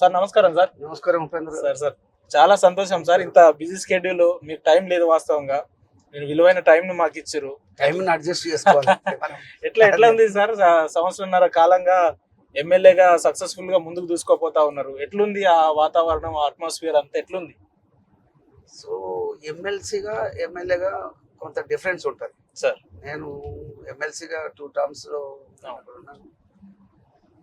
Sir నమస్కారం sir. నమస్కారం Upendra. Sir చాలా సంతోషం సార్. ఇంత బిజీ స్కెడ్యూల్, మీకు టైం లేదు వాస్తవంగా. మీరు విలువైన టైం ని మాకు ఇచ్చారు. టైంని అడ్జస్ట్ చేసుకోవాలి. ఎట్లా ఉంది సార్? సంవత్సరంన్నర కాలంగా ఎమ్మెల్యేగా సక్సెస్ఫుల్ గా ముందుకు దూసుకోపోతా ఉన్నారు. ఎట్లుంది ఆ వాతావరణం, అట్మాస్ఫియర్ అంతా ఎట్లుంది? సో ఎమ్మెల్సీగా ఎమ్మెల్యేగా కొంత డిఫరెన్స్ ఉంటుంది సార్. నేను ఎమ్మెల్సీగా 2 టర్మ్స్ లో ఉన్నాను.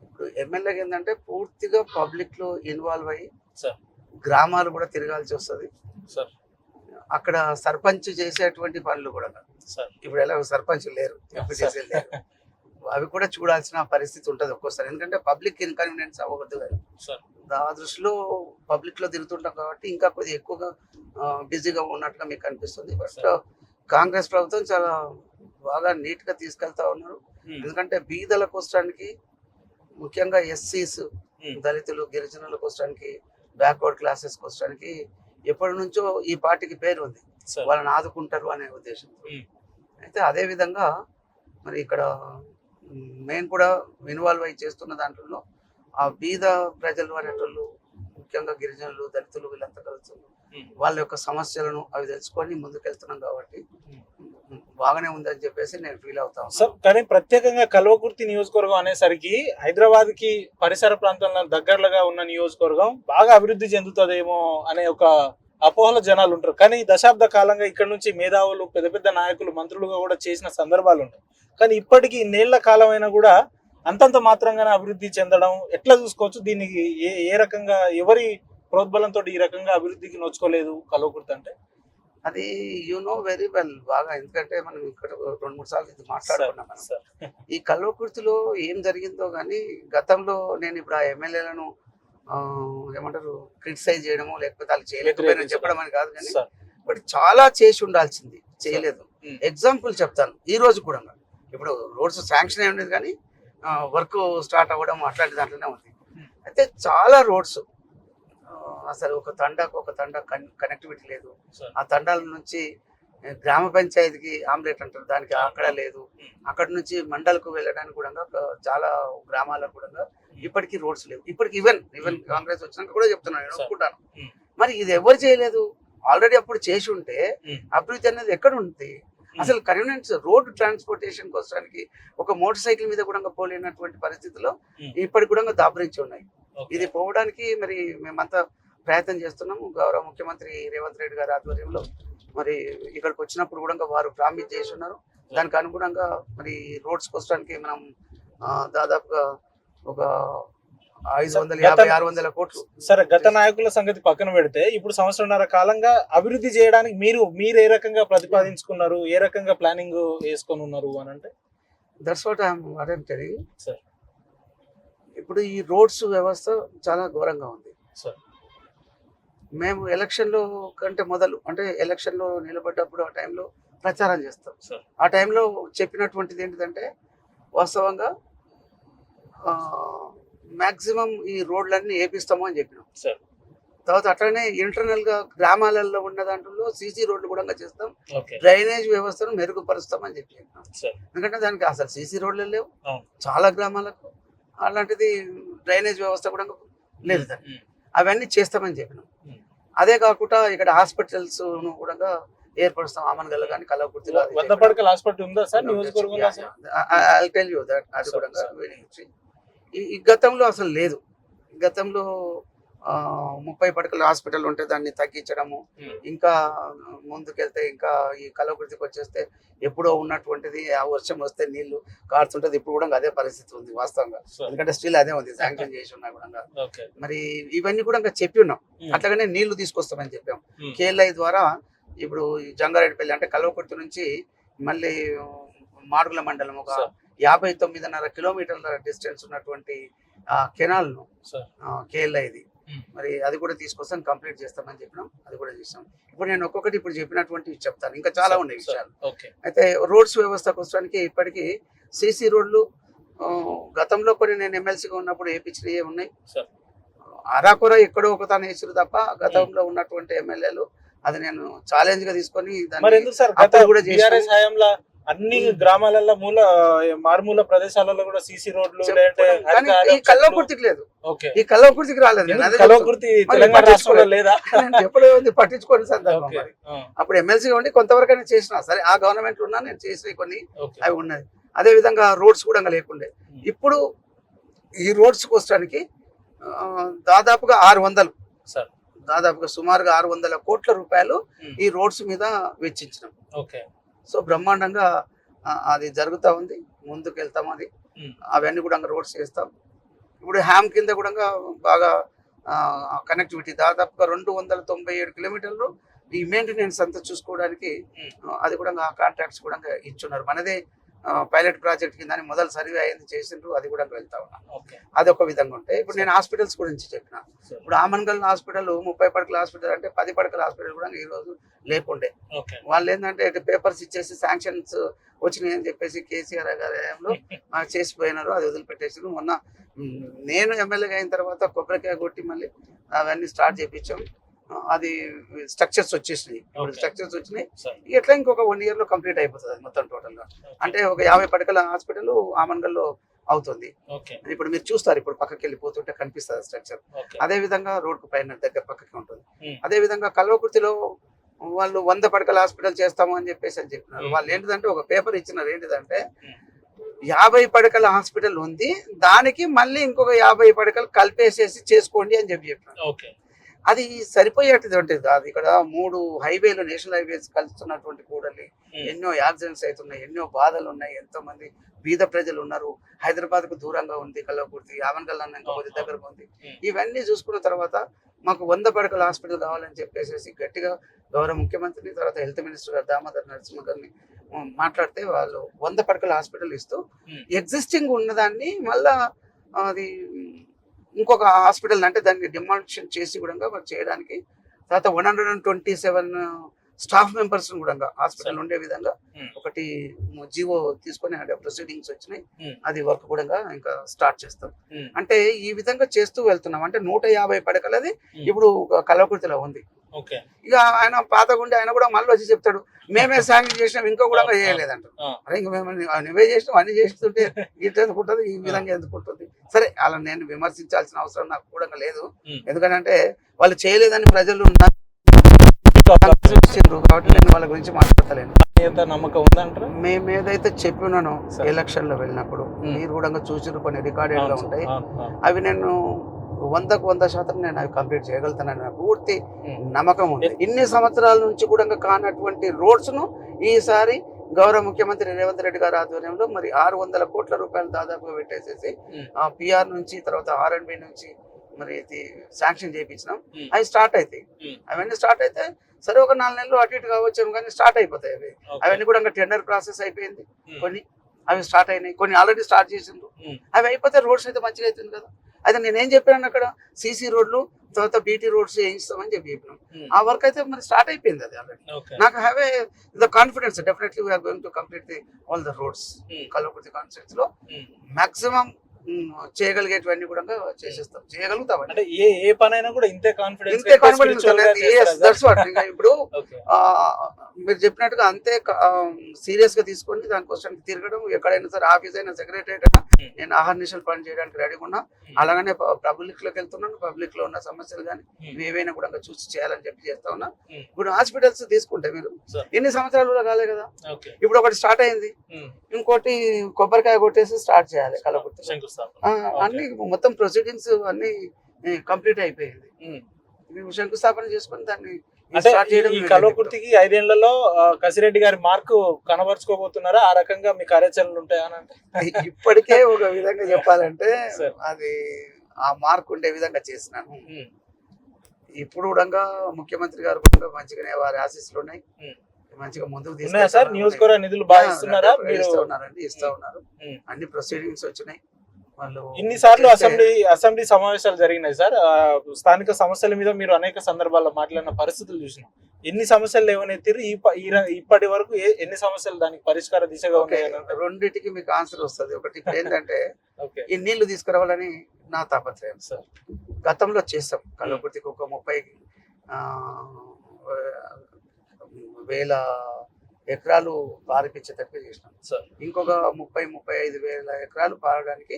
ఇప్పుడు ఎమ్మెల్యేగా ఏంటంటే పూర్తిగా పబ్లిక్ లో ఇన్వాల్వ్ అయ్యి సార్ గ్రామాలు కూడా తిరగాల్సి వస్తుంది. సార్ అక్కడ సర్పంచ్ చేసేటువంటి పనులు కూడా సార్ ఇప్పుడు ఎలా సర్పంచ్ లేరు, ఎంపీటీసీ లేరు, అవి కూడా చూడాల్సిన పరిస్థితి ఉంటుంది ఒక్కోసారి. ఎందుకంటే పబ్లిక్ ఇన్కన్వీనియన్స్ అవ్వకూడదు కదా. సార్ ఆ దృష్టిలో పబ్లిక్ లో తిరుగుతుంటాం కాబట్టి ఇంకా కొద్దిగా ఎక్కువగా బిజీగా ఉన్నట్టుగా మీకు అనిపిస్తుంది. బట్ కాంగ్రెస్ ప్రభుత్వం చాలా బాగా నీట్ గా తీసుకెళ్తా ఉన్నారు. ఎందుకంటే బీదల కోసడానికి, ముఖ్యంగా ఎస్సీస్, దళితులు, గిరిజనుల కోసడానికి, బ్యాక్వర్డ్ క్లాసెస్ కోసడానికి ఎప్పటి నుంచో ఈ పార్టీకి పేరు ఉంది, వాళ్ళని ఆదుకుంటారు అనే ఉద్దేశం. అయితే అదే విధంగా మరి ఇక్కడ మేము కూడా ఇన్వాల్వ్ అయ్యి చేస్తున్న దాంట్లో ఆ బీద ప్రజలు అనేటోళ్ళు, ముఖ్యంగా గిరిజనులు, దళితులు, వీళ్ళంతా కలుగుతారు. వాళ్ళ యొక్క సమస్యలను అవి తెలుసుకొని ముందుకెళ్తున్నాం కాబట్టి బాగానే ఉందని చెప్పేసి నేను ఫీల్ అవుతాను సార్. కానీ ప్రత్యేకంగా కల్వకుర్తి నియోజకవర్గం అనేసరికి హైదరాబాద్ కి పరిసర ప్రాంతంలో దగ్గరగా ఉన్న నియోజకవర్గం బాగా అభివృద్ధి చెందుతుందేమో అనే ఒక అపోహల జనాలు ఉంటారు. కానీ దశాబ్ద కాలంగా ఇక్కడ నుంచి మేధావులు, పెద్ద పెద్ద నాయకులు, మంత్రులుగా కూడా చేసిన సందర్భాలు ఉంటాయి. కానీ ఇప్పటికీ ఇన్నేళ్ల కాలమైనా కూడా అంతంత మాత్రంగానే అభివృద్ధి చెందడం ఎట్లా చూసుకోవచ్చు? దీనికి ఏ రకంగా, ఎవరి ప్రోద్బలంతో ఈ రకంగా అభివృద్ధికి నోచుకోలేదు కల్వకుర్తి అంటే? అది యు నో వెరీ వెల్ బాగా. ఎందుకంటే మనం ఇక్కడ 2-3 సార్లు ఇది మాట్లాడుకున్నాం. ఈ కల్వకుర్తిలో ఏం జరిగిందో కానీ గతంలో నేను ఇప్పుడు ఆ ఎమ్మెల్యేలను ఏమంటారు క్రిటిసైజ్ చేయడము, లేకపోతే వాళ్ళు చేయలేకపోయినా చెప్పడం అని కాదు, కానీ బట్ చాలా చేసి ఉండాల్సింది చేయలేదు. ఎగ్జాంపుల్ చెప్తాను. ఈ రోజు కూడా ఇప్పుడు రోడ్స్ శాంక్షన్ అయి ఉండేది కానీ వర్క్ స్టార్ట్ అవ్వడం అట్లాంటి దాంట్లోనే ఉంది. అయితే చాలా రోడ్స్ అసలు ఒక తండా కనెక్టివిటీ లేదు. ఆ తండాల నుంచి గ్రామ పంచాయతీకి ఆమ్లెట్ అంటారు, దానికి అక్కడ లేదు. అక్కడ నుంచి మండలకు వెళ్ళడానికి కూడా చాలా గ్రామాలకు కూడా ఇప్పటికీ రోడ్స్ లేవు. ఇప్పటికి ఈవెన్ కాంగ్రెస్ వచ్చినాక కూడా చెప్తున్నాను, నేను ఒప్పుకుంటాను. మరి ఇది ఎవరు చేయలేదు? ఆల్రెడీ అప్పుడు చేసి ఉంటే అభివృద్ధి అనేది ఎక్కడ ఉంది? అసలు కన్వీనియన్స్ రోడ్ ట్రాన్స్పోర్టేషన్ కోసానికి ఒక మోటార్ సైకిల్ మీద కూడా పోలేనటువంటి పరిస్థితుల్లో ఇప్పటికి కూడా దాపురించి ఉన్నాయి. ఇది పోవడానికి మరి మేమంతా ప్రయత్నం చేస్తున్నాము. గౌరవ ముఖ్యమంత్రి రేవంత్ రెడ్డి గారి ఆధ్వర్యంలో మరి ఇక్కడికి వచ్చినప్పుడు కూడా వారు ప్రామిస్ చేసి ఉన్నారు. దానికి అనుగుణంగా మరి రోడ్స్ కోసడానికి మనం దాదాపుగా ఒక 550-600 కోట్లు. సరే, గత నాయకుల సంగతి పక్కన పెడితే ఇప్పుడు సంవత్సరంన్నర కాలంగా అభివృద్ధి చేయడానికి మీరు ఏ రకంగా ప్రతిపాదించుకున్నారు, ఏ రకంగా ప్లానింగ్ వేసుకొని ఉన్నారు అని అంటే? That's what I'm telling sir. ఇప్పుడు ఈ రోడ్స్ వ్యవస్థ చాలా ఘోరంగా ఉంది సార్. మేము ఎలక్షన్లో కంటే మొదలు, అంటే ఎలక్షన్లో నిలబడ్డప్పుడు ఆ టైంలో ప్రచారం చేస్తాం. ఆ టైంలో చెప్పినటువంటిది ఏంటిదంటే వాస్తవంగా మ్యాక్సిమం ఈ రోడ్లన్నీ వేపిస్తాము అని చెప్పినాం సార్. తర్వాత అట్లనే ఇంటర్నల్ గా గ్రామాలలో ఉన్న దాంట్లో సీసీ రోడ్లు కూడా చేస్తాం, డ్రైనేజ్ వ్యవస్థను మెరుగుపరుస్తామని చెప్పి చెప్పినాం. ఎందుకంటే దానికి అసలు సీసీ రోడ్లు లేవు చాలా గ్రామాలకు, అలాంటిది డ్రైనేజ్ వ్యవస్థ కూడా లేదు. అవన్నీ చేస్తామని చెప్పినాం. అదే కాకుండా ఇక్కడ హాస్పిటల్స్ కూడా ఏర్పరుస్తాం. ఆమన్గల్ కానీ కల్వకుర్తిలో హాస్పిటల్ ఉందా సార్ నియోజకవర్గంలో? అది కూడా ఈ గతంలో అసలు లేదు. గతంలో 30 పడకల హాస్పిటల్ ఉంటే దాన్ని తగ్గించడము, ఇంకా ముందుకెళ్తే ఇంకా ఈ కల్వకుర్తికి వచ్చేస్తే ఎప్పుడో ఉన్నటువంటిది ఆ వర్షం వస్తే నీళ్లు కారుతుంటది. ఇప్పుడు కూడా అదే పరిస్థితి ఉంది వాస్తవంగా. ఎందుకంటే స్టిల్ అదే ఉంది, శాంక్షన్ చేసి ఉన్నా కూడా. మరి ఇవన్నీ కూడా ఇంకా చెప్పి ఉన్నాం. అట్లాగనే నీళ్లు తీసుకొస్తామని చెప్పాం. కేఎల్ఐ ద్వారా ఇప్పుడు జంగారెడ్డిపల్లి అంటే కల్వకుర్తి నుంచి మళ్ళీ మాడుగుల మండలం ఒక 59.5 కిలోమీటర్ల డిస్టెన్స్ ఉన్నటువంటి కెనాల్ ను కేఎల్ఐది మరి అది కూడా తీసుకొస్తాం, కంప్లీట్ చేస్తామని చెప్పినాం. అది కూడా చేస్తాం. ఇప్పుడు నేను ఒక్కొక్కటి ఇప్పుడు చెప్పినటువంటి చెప్తాను, ఇంకా చాలా ఉన్నాయి విషయాలు. అయితే రోడ్స్ వ్యవస్థ కోసడానికి ఇప్పటికీ సీసీ రోడ్లు గతంలో కొన్ని నేను ఎమ్మెల్సీగా ఉన్నప్పుడు వేయించినవి ఉన్నాయి. అరాకొర ఎక్కడో ఒక తాను వేసారు తప్ప గతంలో ఉన్నటువంటి ఎమ్మెల్యేలు అది నేను ఛాలెంజ్ గా తీసుకొని కూడా అన్ని గ్రామాలలో మారుమూల ప్రదేశాలలో కూడా సీసీ రోడ్లు లేదంటే కానీ ఈ కల్వకుర్తికి లేదు, ఓకే ఈ కల్వకుర్తికి రాలేదు. నేను అదే కల్వకుర్తి తెలంగాణ రాష్ట్రంలో లేదా? ఎప్పుడో పట్టించుకోని సందర్భం మరి. అప్పుడు ఎమ్మెల్సీగా ఉండి కొంతవరకైనా చేసిన, సరే ఆ గవర్నమెంట్ ఉన్నా నేను చేసిన కొన్ని అవి ఉన్నది. అదే విధంగా రోడ్స్ కూడా లేకుండే. ఇప్పుడు ఈ రోడ్స్ కోసడానికి దాదాపుగా 600 దాదాపుగా సుమారుగా 600 కోట్ల రూపాయలు ఈ రోడ్స్ మీద వెచ్చించినాం. సో బ్రహ్మాండంగా అది జరుగుతూ ఉంది, ముందుకు వెళ్తాం. అది అవన్నీ కూడా రోడ్స్ చేస్తాం. ఇప్పుడు హ్యామ్ కింద కూడా బాగా కనెక్టివిటీ దాదాపుగా 297 కిలోమీటర్లు ఈ మెయింటెనెన్స్ అంతా చూసుకోవడానికి అది కూడా కాంట్రాక్ట్స్ కూడా ఇచ్చున్నారు. మనదే పైలట్ ప్రాజెక్ట్ కింద మొదలు సర్వే అయింది, చేసిండ్రు, అది కూడా వెళ్తా ఉన్నాం. అది ఒక విధంగా ఉంటాయి. ఇప్పుడు నేను హాస్పిటల్స్ గురించి చెప్పిన, ఇప్పుడు ఆమన్గల్ హాస్పిటల్ 30 పడకల హాస్పిటల్ అంటే 10 పడకల హాస్పిటల్ కూడా ఈ రోజు లేకుండే. వాళ్ళు ఏంటంటే పేపర్స్ ఇచ్చేసి శాంక్షన్స్ వచ్చినాయి అని చెప్పేసి కేసీఆర్ గారిలో చేసిపోయినారు, అది వదిలిపెట్టేసి. మొన్న నేను ఎమ్మెల్యేగా అయిన తర్వాత కొబ్బరికాయ కొట్టి మళ్ళీ అవన్నీ స్టార్ట్ చేయించాం. అది స్ట్రక్చర్స్ వచ్చేసినాయి, స్ట్రక్చర్స్ వచ్చినాయి. ఎట్లా ఇంకొక 1 year లో కంప్లీట్ అయిపోతుంది అది మొత్తం టోటల్ గా. అంటే ఒక 50 పడకల హాస్పిటల్ ఆమన్గల్లో అవుతుంది. ఇప్పుడు మీరు చూస్తారు, ఇప్పుడు పక్కకి వెళ్ళిపోతుంటే కనిపిస్తుంది స్ట్రక్చర్. అదే విధంగా రోడ్ కు పైన దగ్గర పక్కకి ఉంటుంది. అదే విధంగా కల్వకుర్తిలో వాళ్ళు 100 పడకల హాస్పిటల్ చేస్తాము అని చెప్పినారు. వాళ్ళు ఏంటిదంటే ఒక పేపర్ ఇచ్చినారు, ఏంటిదంటే 50 పడకల హాస్పిటల్ ఉంది, దానికి మళ్ళీ ఇంకొక 50 పడకలు కలిపేసేసి చేసుకోండి అని చెప్పినారు. అది సరిపోయేటువంటి కాదు. ఇక్కడ 3 హైవేలు, నేషనల్ హైవేస్ కలుస్తున్నటువంటి కూడలి, ఎన్నో యాక్సిడెంట్స్ అవుతున్నాయి, ఎన్నో బాధలు ఉన్నాయి, ఎంతో మంది బీద ప్రజలు ఉన్నారు. హైదరాబాద్ కు దూరంగా ఉంది కల్వకుర్తి, ఆమన్గల్ కొద్ది దగ్గరకు ఉంది. ఇవన్నీ చూసుకున్న తర్వాత మాకు 100 పడకల హాస్పిటల్ కావాలని చెప్పేసి గట్టిగా గౌరవ ముఖ్యమంత్రిని, తర్వాత హెల్త్ మినిస్టర్ గారు దామోదర్ నరసింహ గారిని మాట్లాడితే వాళ్ళు 100 పడకల హాస్పిటల్ ఇస్తూ ఎగ్జిస్టింగ్ ఉన్నదాన్ని మళ్ళా అది ఇంకొక హాస్పిటల్ అంటే దాన్ని డిమాలిషన్ చేసి కూడా చేయడానికి, తర్వాత 127 స్టాఫ్ మెంబర్స్ కూడా హాస్పిటల్ ఉండే విధంగా ఒకటి జీవో తీసుకొని ప్రొసీడింగ్స్ వచ్చినాయి. అది వర్క్ కూడా ఇంకా స్టార్ట్ చేస్తాం. అంటే ఈ విధంగా చేస్తూ వెళ్తున్నాం. అంటే 150 పడకలది ఇప్పుడు కల్వకుర్తిలో ఉంది. ఇక ఆయన పాతగుండి ఆయన కూడా మళ్ళీ వచ్చి చెప్తాడు, మేమే శాంక్షన్ చేసినాం, ఇంకో కూడా చేయలేదంట. అరే ఇంక మేము నువ్వే చేసినాం, అన్ని చేస్తుంటే ఇట్లా ఎందుకుంటుంది, ఈ విధంగా ఎందుకుంటుంది. సరే అలా నేను విమర్శించాల్సిన అవసరం నాకు కూడా లేదు, ఎందుకంటే వాళ్ళు చేయలేదని ప్రజలు కాబట్టి నేను వాళ్ళ గురించి మాట్లాడతలేను. నమ్మకం ఉందంటారు. మేము ఏదైతే చెప్పినానో ఎలక్షన్ లో వెళ్ళినప్పుడు మీరు కూడా చూసి కొన్ని రికార్డెడ్ గా ఉంటాయి, అవి నేను 100% నేను అవి కంప్లీట్ చేయగలుగుతానని నాకు పూర్తి నమ్మకం ఉంది. ఇన్ని సంవత్సరాల నుంచి కూడా కానటువంటి రోడ్స్ ను ఈసారి గౌరవ ముఖ్యమంత్రి రేవంత్ రెడ్డి గారి ఆధ్వర్యంలో మరి 600 కోట్ల రూపాయలు దాదాపుగా పెట్టేసేసి పిఆర్ నుంచి, తర్వాత R&B నుంచి మరి శాంక్షన్ చేయించినాం. అవి స్టార్ట్ అవుతాయి. అవన్నీ స్టార్ట్ అయితే సరే ఒక 4 నెలలు అటు ఇటు కావచ్చు, కానీ స్టార్ట్ అయిపోతాయి అవి. అవన్నీ కూడా టెండర్ ప్రాసెస్ అయిపోయింది. కొన్ని అవి స్టార్ట్ అయినాయి, కొన్ని ఆల్రెడీ స్టార్ట్ చేసిండ్రు. అవి అయిపోతే రోడ్స్ అయితే మంచిగా అవుతుంది కదా. అయితే నేనేం చెప్పాను, అక్కడ సీసీ రోడ్లు, తర్వాత బీటీ రోడ్స్ వేయిస్తామని చెప్పినాం. ఆ వర్క్ అయితే మరి స్టార్ట్ అయిపోయింది అది ఆల్రెడీ. నాకు have the confidence, definitely we are going to complete all the roads. Kalwakurthy constituency లో మాక్సిమం చేయగలిగేటివన్నీ కూడా చేసేస్తాం, చేయగలుగుతాం. అంటే ఏ పనైనా కూడా ఇంతే కాన్ఫిడెన్స్. ఇప్పుడు మీరు చెప్పినట్టుగా అంతే సీరియస్ గా తీసుకొని దానికోసం తిరగడం, ఎక్కడైనా సరే ఆఫీస్ అయినా, సెక్రటరియట్ అయినా నేను ఆహర్నిశలు పని చేయడానికి రెడీగా ఉన్నా. అలాగనే పబ్లిక్ లోకి వెళ్తున్నాను, పబ్లిక్ లో ఉన్న సమస్యలు కానీ ఏవైనా కూడా చూసి చేయాలని చెప్పి చేస్తా ఉన్నా. ఇప్పుడు హాస్పిటల్స్ తీసుకుంటే మీరు ఎన్ని సంవత్సరాలు కూడా కాలే కదా, ఇప్పుడు ఒకటి స్టార్ట్ అయింది, ఇంకోటి కొబ్బరికాయ కొట్టేసి స్టార్ట్ చేయాలి కల్వకుర్తి. అన్ని మొత్తం ప్రొసీడింగ్స్ అన్ని కంప్లీట్ అయిపోయింది. శంకుస్థాపన చేసుకుని దాన్ని కల్వకుర్తికి 5 ఏళ్లలో కసిరెడ్డి గారి మార్కు కనబరుచుకోబోతున్నారా? ఆ రకంగా మీ కార్యాచరణలు ఉంటాయని అంటే ఇప్పటికే ఒక విధంగా చెప్పాలంటే అది ఆ మార్క్ ఉండే విధంగా చేసినాను. ఇప్పుడు కూడా ముఖ్యమంత్రి గారు కూడా మంచిగానే వారి ఆశీస్సులు ఉన్నాయి, మంచిగా ముందుకు తీసుకున్నారు. నియోజకవర్గ నిధులు బాగా ఇస్తున్నారా? ఇస్తా ఉన్నారు. అన్ని ప్రొసీడింగ్స్ వచ్చినాయి. ఇన్నిసార్లు అసెంబ్లీ సమావేశాలు జరిగినాయి సార్. స్థానిక సమస్యల మీద మీరు అనేక సందర్భాల్లో మాట్లాడిన పరిస్థితులు చూసినాం. ఎన్ని సమస్యలు లేవనెత్తిరు ఇప్పటి వరకు? ఎన్ని సమస్యలు దానికి పరిష్కార దిశగా ఉన్నాయి? రెండింటికి మీకు ఆన్సర్ వస్తుంది. ఒకటి ఏంటంటే ఈ నీళ్లు తీసుకురావాలని నా తాపత్రయం సార్. గతంలో చేస్తాం కల్వకుర్తికి ఒక 30,000 ఎకరాలు పారిపించేటట్టు చేసినాం. సార్ ఇంకొక 30-35 వేల ఎకరాలు పారడానికి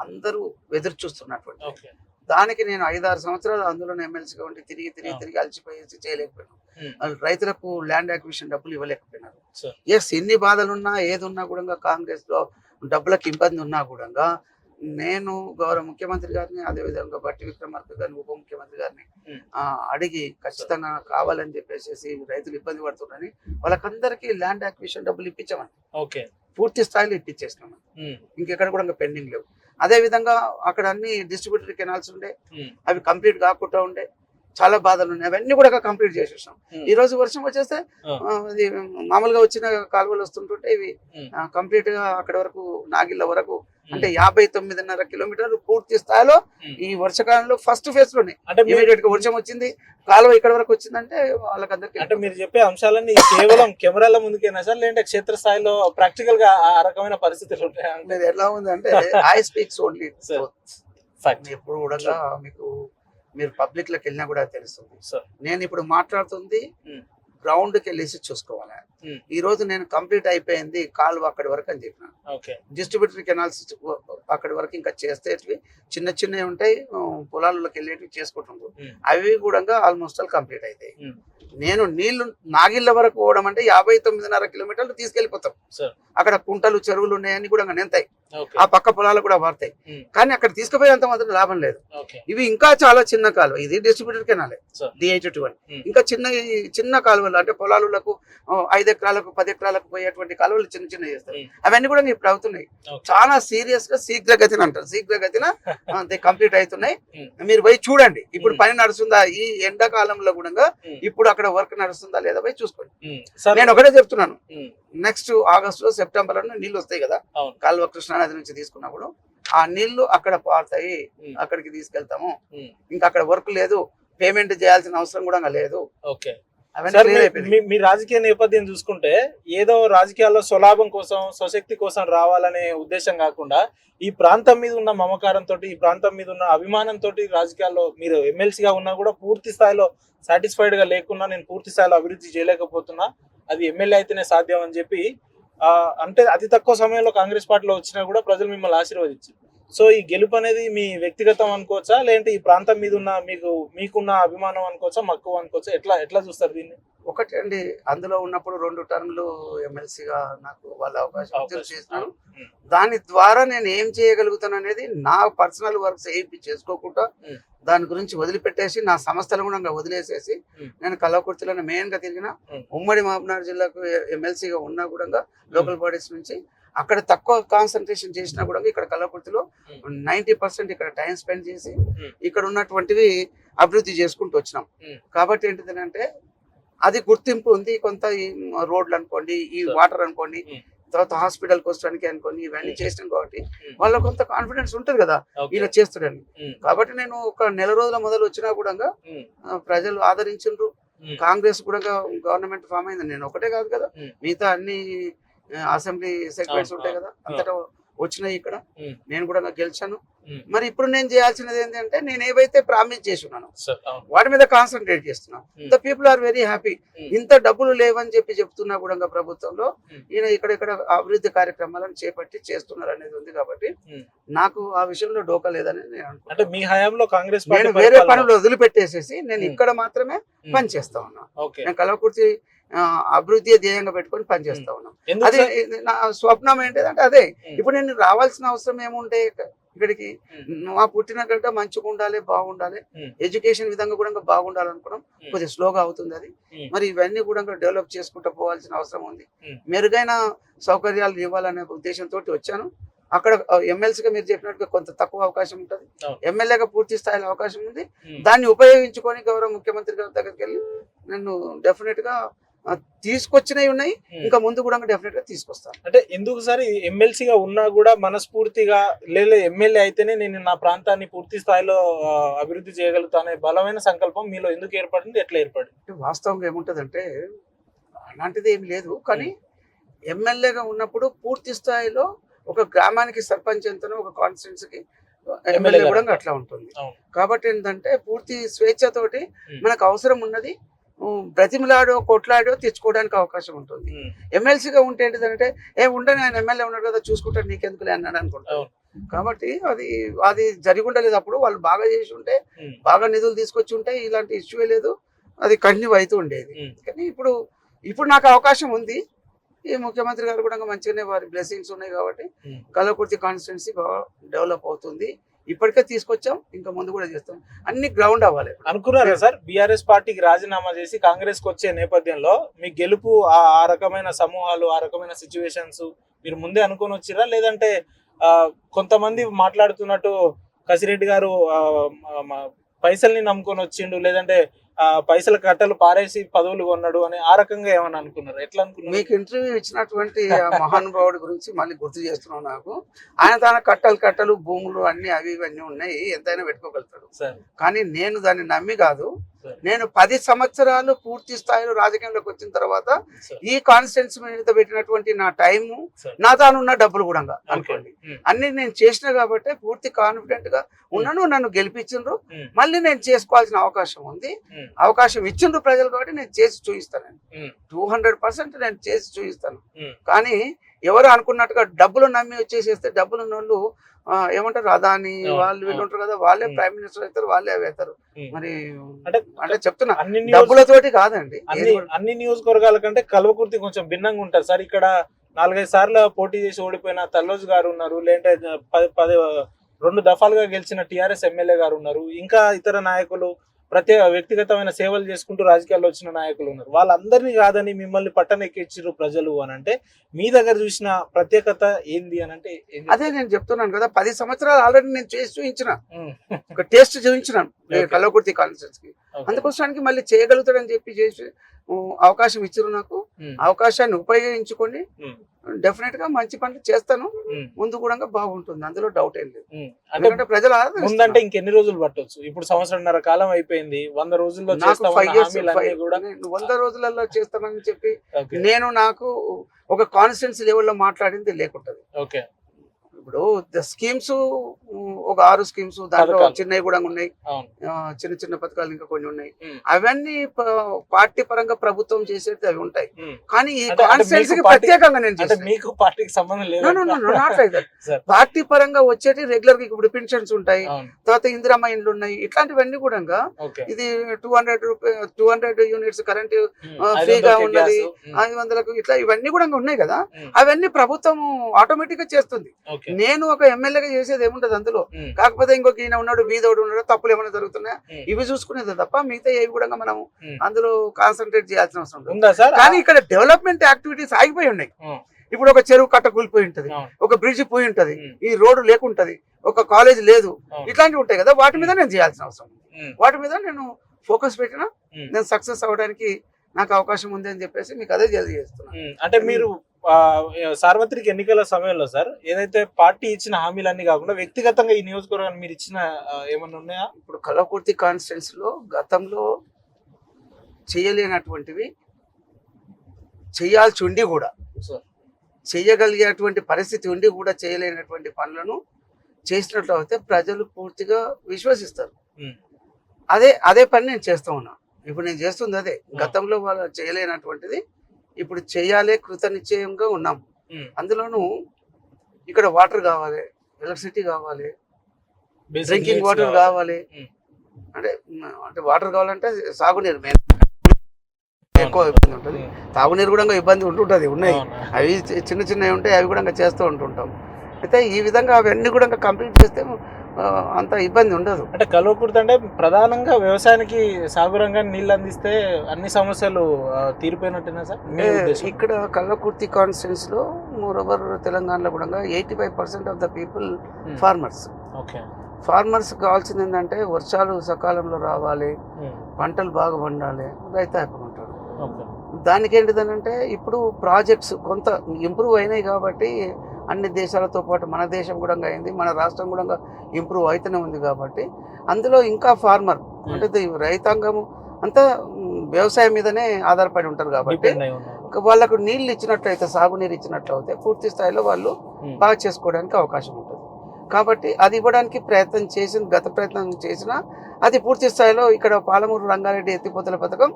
అందరూ ఎదురు చూస్తున్నటువంటి. ఓకే దానికి నేను 5-6 సంవత్సరాలు అందులోనే ఎమ్మెల్సీగా ఉండి తిరిగి అలసిపోయేసి చేయలేకపోయాను. వాళ్ళు రైతులకు ల్యాండ్ అక్విజిషన్ డబ్బులు ఇవ్వలేకపోయినారు. సార్ ఎస్, ఎన్ని బాధలున్నా ఏదున్నా కూడా కాంగ్రెస్ లో డబ్బులకు ఇబ్బంది ఉన్నా కూడా నేను గౌరవ ముఖ్యమంత్రి గారిని, అదేవిధంగా బట్టి విక్రమార్క గారిని, ఉప ముఖ్యమంత్రి గారిని అడిగి ఖచ్చితంగా కావాలని చెప్పేసి రైతులు ఇబ్బంది పడుతున్నారని వాళ్ళకందరికీ ల్యాండ్ అక్విజిషన్ డబ్బులు ఇప్పించామని ఓకే పూర్తి స్థాయిలో ఇప్పించేసినాం. ఇంకెక్కడ కూడా పెండింగ్ లేవు. అదే విధంగా అక్కడ అన్ని డిస్ట్రిబ్యూటరీ కెనాల్స్ ఉండే, అవి కంప్లీట్ కాకుండా ఉండే, చాలా బాధలు ఉన్నాయి. అవన్నీ కూడా కంప్లీట్ చేసేసాం. ఈ రోజు వర్షం వచ్చేస్తే అది మామూలుగా వచ్చిన కాలువలు వస్తుంటుంటే ఇవి కంప్లీట్ గా అక్కడ వరకు నాగిళ్ళ వరకు అంటే 59.5 కిలోమీటర్లు పూర్తి స్థాయిలో ఈ వర్షకాలంలో ఫస్ట్ ఫేజ్ లోనే అంటే ఇమీడియట్ గా వర్షం వచ్చింది, కాలువ ఇక్కడ వరకు వచ్చిందంటే వాళ్ళకందరికీ. అంటే మీరు చెప్పే అంశాలన్నీ కేవలం కెమెరాల ముందుకేనా సార్, లేదంటే క్షేత్ర స్థాయిలో ప్రాక్టికల్ గా ఆ రకమైన పరిస్థితులు ఉంటాయా? అంటే ఎట్లా ఉంది అంటే ఐ స్పీక్స్ ఓన్లీ ఎప్పుడు కూడా మీకు మీరు పబ్లిక్ లోకి వెళ్ళినా కూడా తెలుస్తుంది. నేను ఇప్పుడు మాట్లాడుతుంది గ్రౌండ్ కి వెళ్ళేసి చూసుకోవాలి. ఈ రోజు నేను కంప్లీట్ అయిపోయింది కాలువ అక్కడి వరకు అని చెప్పిన. డిస్ట్రిబ్యూటరీ కెనాల్స్ అక్కడి వరకు ఇంకా చేసేటివి చిన్నవి ఉంటాయి, పొలాల్లోకి వెళ్ళేటివి చేసుకుంటుండ్రు. అవి కూడా ఆల్మోస్ట్ ఆల్ కంప్లీట్ అవుతాయి. నేను నీళ్లు నాగిళ్ళ వరకు పోవడం అంటే 59.5 కిలోమీటర్లు తీసుకెళ్లిపోతాం. అక్కడ కుంటలు చెరువులు ఉన్నాయని కూడా నింతాయి, ఆ పక్క పొలాలు కూడా వాడతాయి. కానీ అక్కడ తీసుకుపోయేంత మాత్రం లాభం లేదు. ఇవి ఇంకా చాలా చిన్న కాలువ, ఇది డిస్ట్రిబ్యూటర్ కెనాలే D821. ఇంకా చిన్న కాలువలు అంటే పొలాలకు 5 ఎకరాలకు 10 ఎకరాలకు పోయేటువంటి కాలువలు చిన్న చేస్తాయి. అవన్నీ కూడా ఇప్పుడు అవుతున్నాయి. చాలా సీరియస్ గా శీఘ్రగతిన అంటారు, శీఘ్రగతిన కంప్లీట్ అవుతున్నాయి. మీరు పోయి చూడండి ఇప్పుడు పని నడుస్తుందా, ఈ ఎండాకాలంలో కూడా ఇప్పుడు అక్కడ వర్క్ నడుస్తుందా లేదా పోయి చూసుకోండి. నేను ఒకటే చెప్తున్నాను, నెక్స్ట్ ఆగస్టు లో సెప్టెంబర్ లో నీళ్లు వస్తాయి కదా కాలువ కృష్ణానది నుంచి తీసుకున్నప్పుడు, ఆ నీళ్లు అక్కడ పారుతాయి, అక్కడికి తీసుకెళ్తాము. ఇంకా అక్కడ వర్క్ లేదు, పేమెంట్ చేయాల్సిన అవసరం కూడా లేదు. మీ రాజకీయ నేపథ్యం చూసుకుంటే ఏదో రాజకీయాల్లో స్వలాభం కోసం స్వశక్తి కోసం రావాలనే ఉద్దేశం కాకుండా ఈ ప్రాంతం మీద ఉన్న మమకారంతో, ఈ ప్రాంతం మీద ఉన్న అభిమానంతో రాజకీయాల్లో మీరు ఎమ్మెల్సీగా ఉన్నా కూడా పూర్తి స్థాయిలో సాటిస్ఫైడ్ గా లేకున్నా, నేను పూర్తి స్థాయిలో అభివృద్ధి చేయలేకపోతున్నా, అది ఎమ్మెల్యే అయితేనే సాధ్యం అని చెప్పి అంటే అతి తక్కువ సమయంలో కాంగ్రెస్ పార్టీలో వచ్చినా కూడా ప్రజలు మిమ్మల్ని ఆశీర్వదించారు. సో ఈ గెలుపు అనేది మీ వ్యక్తిగతం అనుకోవచ్చా, లేదంటే ఈ ప్రాంతం మీద ఉన్న మీకున్న అభిమానం అనుకోవచ్చా, మక్కువ అనుకోవచ్చా, ఎట్లా చూస్తారు దీన్ని? ఒకటి అండి, అందులో ఉన్నప్పుడు 2 టర్మ్లు ఎమ్మెల్సీగా నాకు వాళ్ళ అవకాశం చేసినాను. దాని ద్వారా నేను ఏం చేయగలుగుతాను అనేది నా పర్సనల్ వర్క్స్ ఏపీ చేసుకోకుండా దాని గురించి వదిలిపెట్టేసి నా సంస్థలు కూడా వదిలేసేసి నేను కల్వకుర్తిలోనే మెయిన్ గా తిరిగిన. ఉమ్మడి మహబూబ్నగర్ జిల్లాకు ఎమ్మెల్సీగా ఉన్నా కూడా లోకల్ బాడీస్ నుంచి అక్కడ తక్కువ కాన్సన్ట్రేషన్ చేసినా కూడా ఇక్కడ కల్వకుర్తిలో 90% ఇక్కడ టైం స్పెండ్ చేసి ఇక్కడ ఉన్నటువంటివి అభివృద్ధి చేసుకుంటూ వచ్చినాం. కాబట్టి ఏంటిదంటే అది గుర్తింపు ఉంది. కొంత ఈ రోడ్లు అనుకోండి, ఈ వాటర్ అనుకోండి, తర్వాత హాస్పిటల్ కోసడానికి అనుకోండి, ఇవన్నీ చేసినాం కాబట్టి వాళ్ళకి కొంత కాన్ఫిడెన్స్ ఉంటుంది కదా ఇలా చేస్తాడని. కాబట్టి నేను ఒక నెల రోజుల మొదలు వచ్చినా కూడా ప్రజలు ఆదరించారు. కాంగ్రెస్ కూడా గవర్నమెంట్ ఫామ్ అయింది. నేను ఒకటే కాదు కదా, మిగతా అన్ని అసెంబ్లీ సెగ్మెంట్స్ ఉంటాయి కదా, అంతటా వచ్చినాయి. ఇక్కడ నేను కూడా గెలిచాను. మరి ఇప్పుడు నేను చేయాల్సినది ఏంటంటే నేను ఏవైతే ప్రామిస్ చేసి ఉన్నాను వాటి మీద కాన్సన్ట్రేట్ చేస్తున్నాను. The people are very happy. ఇంత డబ్బులు లేవని చెప్తున్నా కూడా ప్రభుత్వంలో ఈయన ఇక్కడ అభివృద్ధి కార్యక్రమాలను చేపట్టి చేస్తున్నారు అనేది ఉంది. కాబట్టి నాకు ఆ విషయంలో డోకా లేదని నేను అనుకుంటున్నాను. మీ హయాంలో కాంగ్రెస్ నేను వేరే పనులు వదిలిపెట్టేసేసి నేను ఇక్కడ మాత్రమే పని చేస్తా ఉన్నాను. నేను కల్వకుర్తి అభివృద్ధి ధ్యేయంగా పెట్టుకొని పనిచేస్తా ఉన్నాం. అది నా స్వప్నం ఏంటిదంటే అదే. ఇప్పుడు నేను రావాల్సిన అవసరం ఏముంటే ఇక్కడికి మా పుట్టిన గడ్డ మంచిగా ఉండాలి, బాగుండాలి, ఎడ్యుకేషన్ విధంగా కూడా బాగుండాలనుకున్నాం. కొద్దిగా స్లోగా అవుతుంది అది. మరి ఇవన్నీ కూడా డెవలప్ చేసుకుంటూ పోవాల్సిన అవసరం ఉంది. మెరుగైన సౌకర్యాలు ఇవ్వాలనే ఉద్దేశంతో వచ్చాను. అక్కడ ఎమ్మెల్సీగా మీరు చెప్పినట్టుగా కొంత తక్కువ అవకాశం ఉంటుంది, ఎమ్మెల్యేగా పూర్తి స్థాయిలో అవకాశం ఉంది. దాన్ని ఉపయోగించుకొని గౌరవ ముఖ్యమంత్రి గారి దగ్గరికి వెళ్ళి నన్ను డెఫినెట్ గా తీసుకొచ్చినవి ఉన్నాయి, ఇంకా ముందు కూడా డెఫినెట్ గా తీసుకొస్తాను. అంటే ఎందుకు సార్ ఎమ్మెల్సీగా ఉన్నా కూడా మనస్ఫూర్తిగా లేదు ఎమ్మెల్యే అయితేనే నేను నా ప్రాంతాన్ని పూర్తి స్థాయిలో అభివృద్ధి చేయగలుగుతానే బలమైన సంకల్పం మీలో ఎందుకు ఏర్పడింది, ఎట్లా ఏర్పడింది? వాస్తవంగా ఏముంటదంటే అలాంటిది ఏమి లేదు. కానీ ఎమ్మెల్యేగా ఉన్నప్పుడు పూర్తి స్థాయిలో ఒక గ్రామానికి సర్పంచ్ ఎంతనో ఒక కాన్స్టిట్యున్సీకి ఎమ్మెల్యే కూడా అట్లా ఉంటుంది. కాబట్టి ఏంటంటే పూర్తి స్వేచ్ఛతోటి మనకు అవసరం ఉన్నది బ్రతిమలాడో కొట్లాడో తెచ్చుకోవడానికి అవకాశం ఉంటుంది. ఎమ్మెల్సీగా ఉంటే ఏంటిదంటే ఉండని ఆయన ఎమ్మెల్యే ఉన్నాడు కదా చూసుకుంటాడు నీకెందుకులే అన్నాడు అనుకుంటారు. కాబట్టి అది జరిగి ఉండలేదు. అప్పుడు వాళ్ళు బాగా చేసి ఉంటే బాగా నిధులు తీసుకొచ్చి ఉంటే ఇలాంటి ఇష్యూ లేదు, అది కంటిన్యూ అవుతూ ఉండేది. కానీ ఇప్పుడు నాకు అవకాశం ఉంది. ఈ ముఖ్యమంత్రి గారు కూడా మంచిగానే వారి బ్లెస్సింగ్స్ ఉన్నాయి కాబట్టి కల్వకుర్తి కాన్స్టిట్యున్సీ బాగా డెవలప్ అవుతుంది. ఇప్పటికే తీసుకొచ్చాం, ఇంకా ముందు కూడా చేస్తాం. అన్ని గ్రౌండ్ అవ్వాలి. అనుకున్నారా సార్ బీఆర్ఎస్ పార్టీకి రాజీనామా చేసి కాంగ్రెస్ కు వచ్చే నేపథ్యంలో మీ గెలుపు ఆ రకమైన సమూహాలు, ఆ రకమైన సిచ్యువేషన్స్ మీరు ముందే అనుకొని వచ్చిరా, లేదంటే కొంతమంది మాట్లాడుతున్నట్టు కసిరెడ్డి గారు పైసల్ని నమ్ముకొని వచ్చిండు, లేదంటే పైసల కట్టలు పారేసి పదవులు కొన్నాడు అని ఆ రకంగా ఏమన్నా అనుకున్నారు? ఎట్లా అనుకున్నారు? మీకు ఇంటర్వ్యూ ఇచ్చినటువంటి మహానుభావుడి గురించి మళ్ళీ గుర్తు చేస్తున్నావు నాకు. ఆయన తన కట్టలు భూములు అన్ని అవి ఇవన్నీ ఉన్నాయి, ఎంతైనా పెట్టుకోగలుగుతాడు. కానీ నేను దాన్ని నమ్మి కాదు, నేను 10 సంవత్సరాలు పూర్తి స్థాయిలో రాజకీయంలోకి వచ్చిన తర్వాత ఈ కాన్స్టిట్యున్సీ మీద పెట్టినటువంటి నా టైము, నా తానున్న డబ్బులు కూడా అనుకోండి అన్ని నేను చేసిన కాబట్టి పూర్తి కాన్ఫిడెంట్ గా ఉన్నాను. నన్ను గెలిపించిండ్రు, మళ్ళీ నేను చేసుకోవాల్సిన అవకాశం ఉంది. అవకాశం ఇచ్చిండ్రు ప్రజలు కాబట్టి నేను చేసి చూపిస్తాను. 200% నేను చేసి చూపిస్తాను. కానీ ఎవరు అనుకున్నట్టుగా డబ్బులు నమ్మి వచ్చేసేస్తే డబ్బులు ఉన్న వాళ్ళు ఏమంటారు అదాని వాళ్ళు వీళ్ళు ఉంటారు కదా, వాళ్ళే ప్రైమ్ మినిస్టర్ అవుతారు, వాళ్ళే అవి అవుతారు. మరి అంటే చెప్తున్నా డబ్బులతోటి కాదండి. అన్ని నియోజకవర్గాల కంటే కల్వకుర్తి కొంచెం భిన్నంగా ఉంటారు సార్. ఇక్కడ 4-5 సార్లు పోటీ చేసి ఓడిపోయిన తల్లోజ్ గారు ఉన్నారు, లేదంటే 2 దఫాలుగా గెలిచిన టిఆర్ఎస్ ఎమ్మెల్యే గారు ఉన్నారు, ఇంకా ఇతర నాయకులు ప్రత్యేక వ్యక్తిగతమైన సేవలు చేసుకుంటూ రాజకీయాల్లో వచ్చిన నాయకులు ఉన్నారు. వాళ్ళందరినీ కాదని మిమ్మల్ని పట్టణ ఎక్కించారు ప్రజలు అని అంటే మీ దగ్గర చూసిన ప్రత్యేకత ఏంది అని అంటే? అదే నేను చెప్తున్నాను కదా, 10 సంవత్సరాలు ఆల్రెడీ నేను చేసి చూపించిన, ఒక టేస్ట్ చూపించినాను కల్వకుర్తి కాన్స్టిట్యున్సీకి. అందుకోసానికి మళ్ళీ చేయగలుగుతాడని చెప్పి చేసి అవకాశం ఇచ్చారు నాకు. అవకాశాన్ని ఉపయోగించుకొని డెఫినెట్ గా మంచి పనులు చేస్తాను, ముందు కూడా బాగుంటుంది, అందులో డౌట్ ఏం లేదు. ఎందుకంటే ప్రజలు ముందంటే ఇంకెన్ని రోజులు పట్టొచ్చు? ఇప్పుడు 1.5 కాలం అయిపోయింది, 100 రోజుల్లో 100 రోజులలో చేస్తామని చెప్పి నేను నాకు ఒక కాన్స్టిట్యున్సీ లెవెల్లో మాట్లాడింది లేకుంటది. ఇప్పుడు స్కీమ్స్ ఒక 6 స్కీమ్స్ దాంట్లో చిన్నవి కూడా ఉన్నాయి, చిన్న చిన్న పథకాలు ఇంకా కొన్ని ఉన్నాయి. అవన్నీ పార్టీ పరంగా ప్రభుత్వం చేసేది అవి ఉంటాయి. కానీ ఈ కాన్స్టిట్యున్సీ ప్రత్యేకంగా నేను మీకు పార్టీకి సంబంధం లేదు, పార్టీ పరంగా వచ్చేటి రెగ్యులర్ గా ఇప్పుడు పెన్షన్స్ ఉంటాయి, తర్వాత ఇందిరమ్మ ఇండ్లు ఉన్నాయి, ఇట్లాంటివన్నీ కూడా ఇది 200 యూనిట్స్ కరెంట్ ఫ్రీగా ఉన్నది, 500కు ఇట్లా ఇవన్నీ కూడా ఉన్నాయి కదా. అవన్నీ ప్రభుత్వం ఆటోమేటిక్ గా చేస్తుంది. నేను ఒక ఎమ్మెల్యేగా చేసేది ఏముంటది అందులో. కాకపోతే ఇంకొక ఈయన ఉన్నాడు, బీదోడు ఉన్నాడు, తప్పులు ఏమైనా జరుగుతున్నాయా ఇవి చూసుకునేది తప్ప మిగతా ఏవి కూడా మనం అందులో కాన్సన్ట్రేట్ చేయాల్సిన అవసరం ఉంటుంది. కానీ ఇక్కడ డెవలప్మెంట్ యాక్టివిటీస్ ఆగిపోయి ఉన్నాయి. ఇప్పుడు ఒక చెరువు కట్ట కూలిపోయి ఉంటది, ఒక బ్రిడ్జ్ పోయి ఉంటది, ఈ రోడ్డు లేకుంటది, ఒక కాలేజ్ లేదు, ఇట్లాంటివి ఉంటాయి కదా. వాటి మీద నేను చేయాల్సిన అవసరం, వాటి మీద నేను ఫోకస్ పెట్టినా నేను సక్సెస్ అవ్వడానికి నాకు అవకాశం ఉంది అని చెప్పేసి మీకు అదే తెలియజేస్తున్నాను. అంటే మీరు సార్వత్రిక ఎన్నికల సమయంలో సార్ ఏదైతే పార్టీ ఇచ్చిన హామీలన్నీ కాకుండా వ్యక్తిగతంగా ఈ నియోజకవర్గాన్ని మీరు ఇచ్చిన ఏమన్నా ఉన్నాయా? ఇప్పుడు కల్వకుర్తి కాన్స్టిట్యున్సీలో గతంలో చేయలేనటువంటివి చేయాల్సి ఉండి కూడా, చేయగలిగేటువంటి పరిస్థితి ఉండి కూడా చేయలేనటువంటి పనులను చేసినట్లు అయితే ప్రజలు పూర్తిగా విశ్వసిస్తారు. అదే పని నేను చేస్తూ ఉన్నా. ఇప్పుడు నేను చేస్తుంది అదే. గతంలో వాళ్ళు చేయలేనటువంటిది ఇప్పుడు చేయాలి, కృతనిశ్చయంగా ఉన్నాం. అందులోనూ ఇక్కడ వాటర్ కావాలి, ఎలక్ట్రిసిటీ కావాలి, డ్రింకింగ్ వాటర్ కావాలి. అంటే వాటర్ కావాలంటే సాగునీరు మెయిన్ ఎక్కువ ఇబ్బంది ఉంటుంది, తాగునీరు కూడా ఇబ్బంది ఉంటుంటుంది. ఉన్నాయి అవి చిన్న చిన్నవి ఉంటాయి, అవి కూడా చేస్తూ ఉంటుంటాం. అయితే ఈ విధంగా అవన్నీ కూడా కంప్లీట్ చేస్తే అంత ఇబ్బంది ఉండదు. అంటే కల్వకుర్తి అంటే ప్రధానంగా వ్యవసాయానికి సాగు రంగాన్ని నీళ్ళు అందిస్తే అన్ని సమస్యలు తీరిపోయినట్టేనా సార్? ఇక్కడ కల్వకుర్తి కాన్స్టిట్యున్సీలో మోరోవర్ తెలంగాణలో కూడా 85% of the people farmers. Farmers కావాల్సింది ఏంటంటే వర్షాలు సకాలంలో రావాలి, పంటలు బాగా పండాలి, రైతాంగం ఉంటారు. దానికి ఏంటిదనంటే ఇప్పుడు ప్రాజెక్ట్స్ కొంత ఇంప్రూవ్ అయినాయి కాబట్టి అన్ని దేశాలతో పాటు మన దేశం కూడా అయింది, మన రాష్ట్రం కూడా ఇంప్రూవ్ అవుతూనే ఉంది కాబట్టి అందులో ఇంకా ఫార్మర్ అంటే రైతాంగము అంతా వ్యవసాయం మీదనే ఆధారపడి ఉంటారు కాబట్టి వాళ్ళకు నీళ్ళు ఇచ్చినట్లయితే, సాగునీరు ఇచ్చినట్లయితే పూర్తి స్థాయిలో వాళ్ళు బాగా చేసుకోవడానికి అవకాశం ఉంటుంది. కాబట్టి అది ఇవ్వడానికి ప్రయత్నం చేసింది, గత ప్రయత్నం చేసినా అది పూర్తి స్థాయిలో ఇక్కడ పాలమూరు రంగారెడ్డి ఎత్తిపోతల పథకం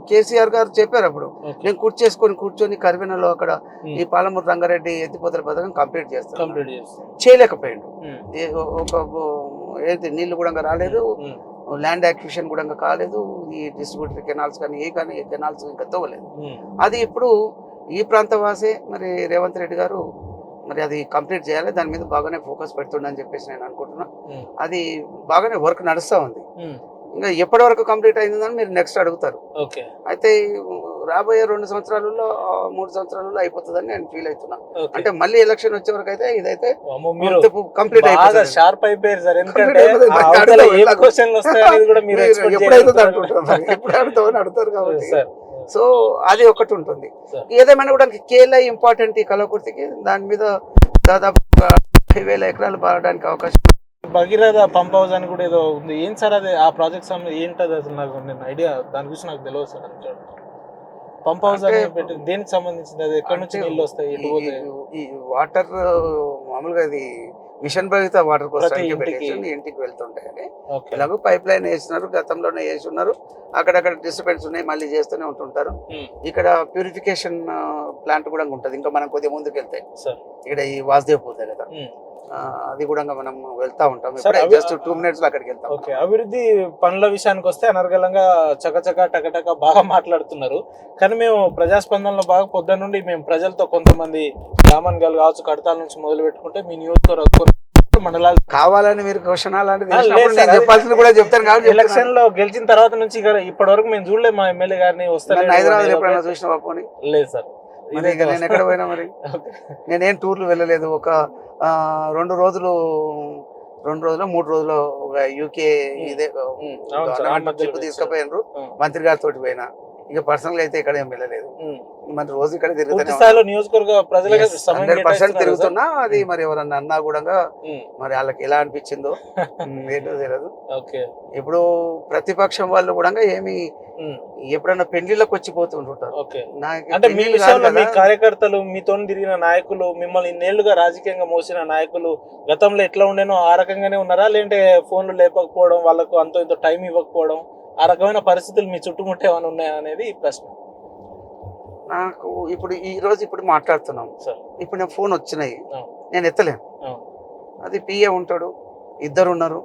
కేసీఆర్ గారు చెప్పారు అప్పుడు, నేను కూర్చొని కరివెనలో అక్కడ ఈ పాలమూరు రంగారెడ్డి ఎత్తిపోతల పథకం కంప్లీట్ చేస్తాను, చేయలేకపోయాడు. ఒక ఏంటి నీళ్లు కూడా రాలేదు, ల్యాండ్ యాక్విజిషన్ కూడా కాలేదు, ఈ డిస్ట్రిబ్యూటరీ కెనాల్స్ కానీ ఏ కెనాల్స్ ఇంకా తవ్వలేదు. అది ఇప్పుడు ఈ ప్రాంత వాసే మరి రేవంత్ రెడ్డి గారు మరి అది కంప్లీట్ చేయాలి, దాని మీద బాగానే ఫోకస్ పెడుతుండని చెప్పేసి నేను అనుకుంటున్నా. అది బాగానే వర్క్ నడుస్తూ ఉంది. ఇంకా ఎప్పటి వరకు కంప్లీట్ అయిందని మీరు నెక్స్ట్ అడుగుతారు. అయితే రాబోయే 2 సంవత్సరాలలో 3 సంవత్సరాలలో అయిపోతుందని నేను ఫీల్ అవుతున్నా. అంటే మళ్ళీ ఎలక్షన్ వచ్చే వరకు అయితే ఇదైతే కంప్లీట్ అయిపోతుంది. షార్ప్ అయిపోయారు సార్. ఎందుకంటే ఎప్పుడు అడుగుతామని అడుగుతారు కాబట్టి సో అది ఒకటి ఉంటుంది. ఏదేమైనా కూడా కేఎల్ఐ ఇంపార్టెంట్ ఈ కల్వకుర్తికి. దాని మీద దాదాపు 50,000 ఎకరాలు పారడానికి అవకాశం. భగీరథ పంప్ హౌస్ అని కూడా ఏదో ఉంది, ఏం సార్ అది? ఆ ప్రాజెక్ట్ ఏంటది అసలు? నాకు నేను ఐడియా దాని గురించి నాకు తెలియదు సార్. పంప్ హౌస్ అని పెట్టి దేనికి సంబంధించింది? అది ఎక్కడి నుంచి నీళ్ళు వస్తాయి, ఎటు పోతాయి? ఈ వాటర్ మామూలుగా అది మిషన్ భగీరథ వాటర్ కోసం ఇంటికి వెళ్తుంటాయని ఎలాగో పైప్ లైన్ వేసినారు, గతంలోనే వేసి ఉన్నారు. అక్కడక్కడ డిస్టర్బెన్స్ ఉన్నాయి, మళ్ళీ చేస్తూనే ఉంటుంటారు. ఇక్కడ ప్యూరిఫికేషన్ ప్లాంట్ కూడా ఉంటుంది. ఇంకా మనం కొద్దిగా ముందుకు వెళ్తే ఇక్కడ ఈ వాసుదేవ్ పోతాయి కదా, అది కూడా మనం వెళ్తా ఉంటాం. జస్ట్ 2 minutes లో అక్కడికి వెళ్తాం. అభివృద్ధి పనుల విషయానికి వస్తే అనర్గళంగా చకచక టకటక బాగా మాట్లాడుతున్నారు. కానీ మేము ప్రజాస్పందనలో బాగా పొద్దున్న నుండి మేము ప్రజలతో కొంతమంది గ్రామానికి కావచ్చు, కడతాల నుంచి మొదలు పెట్టుకుంటే మీ నియోజకవర్గం మండలాలు కావాలని మీరు క్వశ్చన్ అలాంటిది చెప్పాల్సింది కూడా చెప్తాను. కాబట్టి ఎలక్షన్ లో గెలిచిన తర్వాత నుంచి ఇప్పటి వరకు మేము చూడలేదు మా ఎమ్మెల్యే గారిని. వస్తాను హైదరాబాద్ ఎప్పుడైనా చూసిన బాబుని? లేదు సార్. నేను ఎక్కడ పోయినా మరి నేనేం టూర్లు వెళ్ళలేదు. ఒక 2 రోజులు 3 రోజులు యూకే ఇదే ట్రిప్ తీసుకుపోయినారు, మంత్రి గారితో పోయినా. ఇక పర్సనల్ గా అయితే ఇక్కడ ఏం వెళ్ళలేదు. మరి రోజు ఇక్కడ తిరుగుతున్నా 100% తిరుగుతున్నా. అది మరి ఎవరన్నా అన్నా కూడా మరి వాళ్ళకి ఎలా అనిపించిందో ఏంటో తెలియదు. ఇప్పుడు ప్రతిపక్షం వాళ్ళు కూడా ఏమి ఎప్పుడన్నా పెళ్లిళ్ళకి వచ్చిపోతుంటారు. అంటే మీ విషయంలో మీ కార్యకర్తలు, మీతో తిరిగిన నాయకులు, మిమ్మల్ని ఇన్నేళ్లుగా రాజకీయంగా మోసిన నాయకులు గతంలో ఎట్లా ఉండేనో ఆ రకంగానే ఉన్నారా? లేదంటే ఫోన్లు లేకపోవడం, వాళ్ళకు అంతో ఇంత టైం ఇవ్వకపోవడం, ఆ రకమైన పరిస్థితులు మీ చుట్టుముట్టే ఏమైనా ఉన్నాయా అనేది ప్రశ్న. నాకు ఇప్పుడు మాట్లాడుతున్నాం సార్. ఇప్పుడు నేను ఫోన్ వచ్చినాయి, నేను ఎత్తలేను. అది పిఏ ఉంటాడు, 2 ఉన్నారు,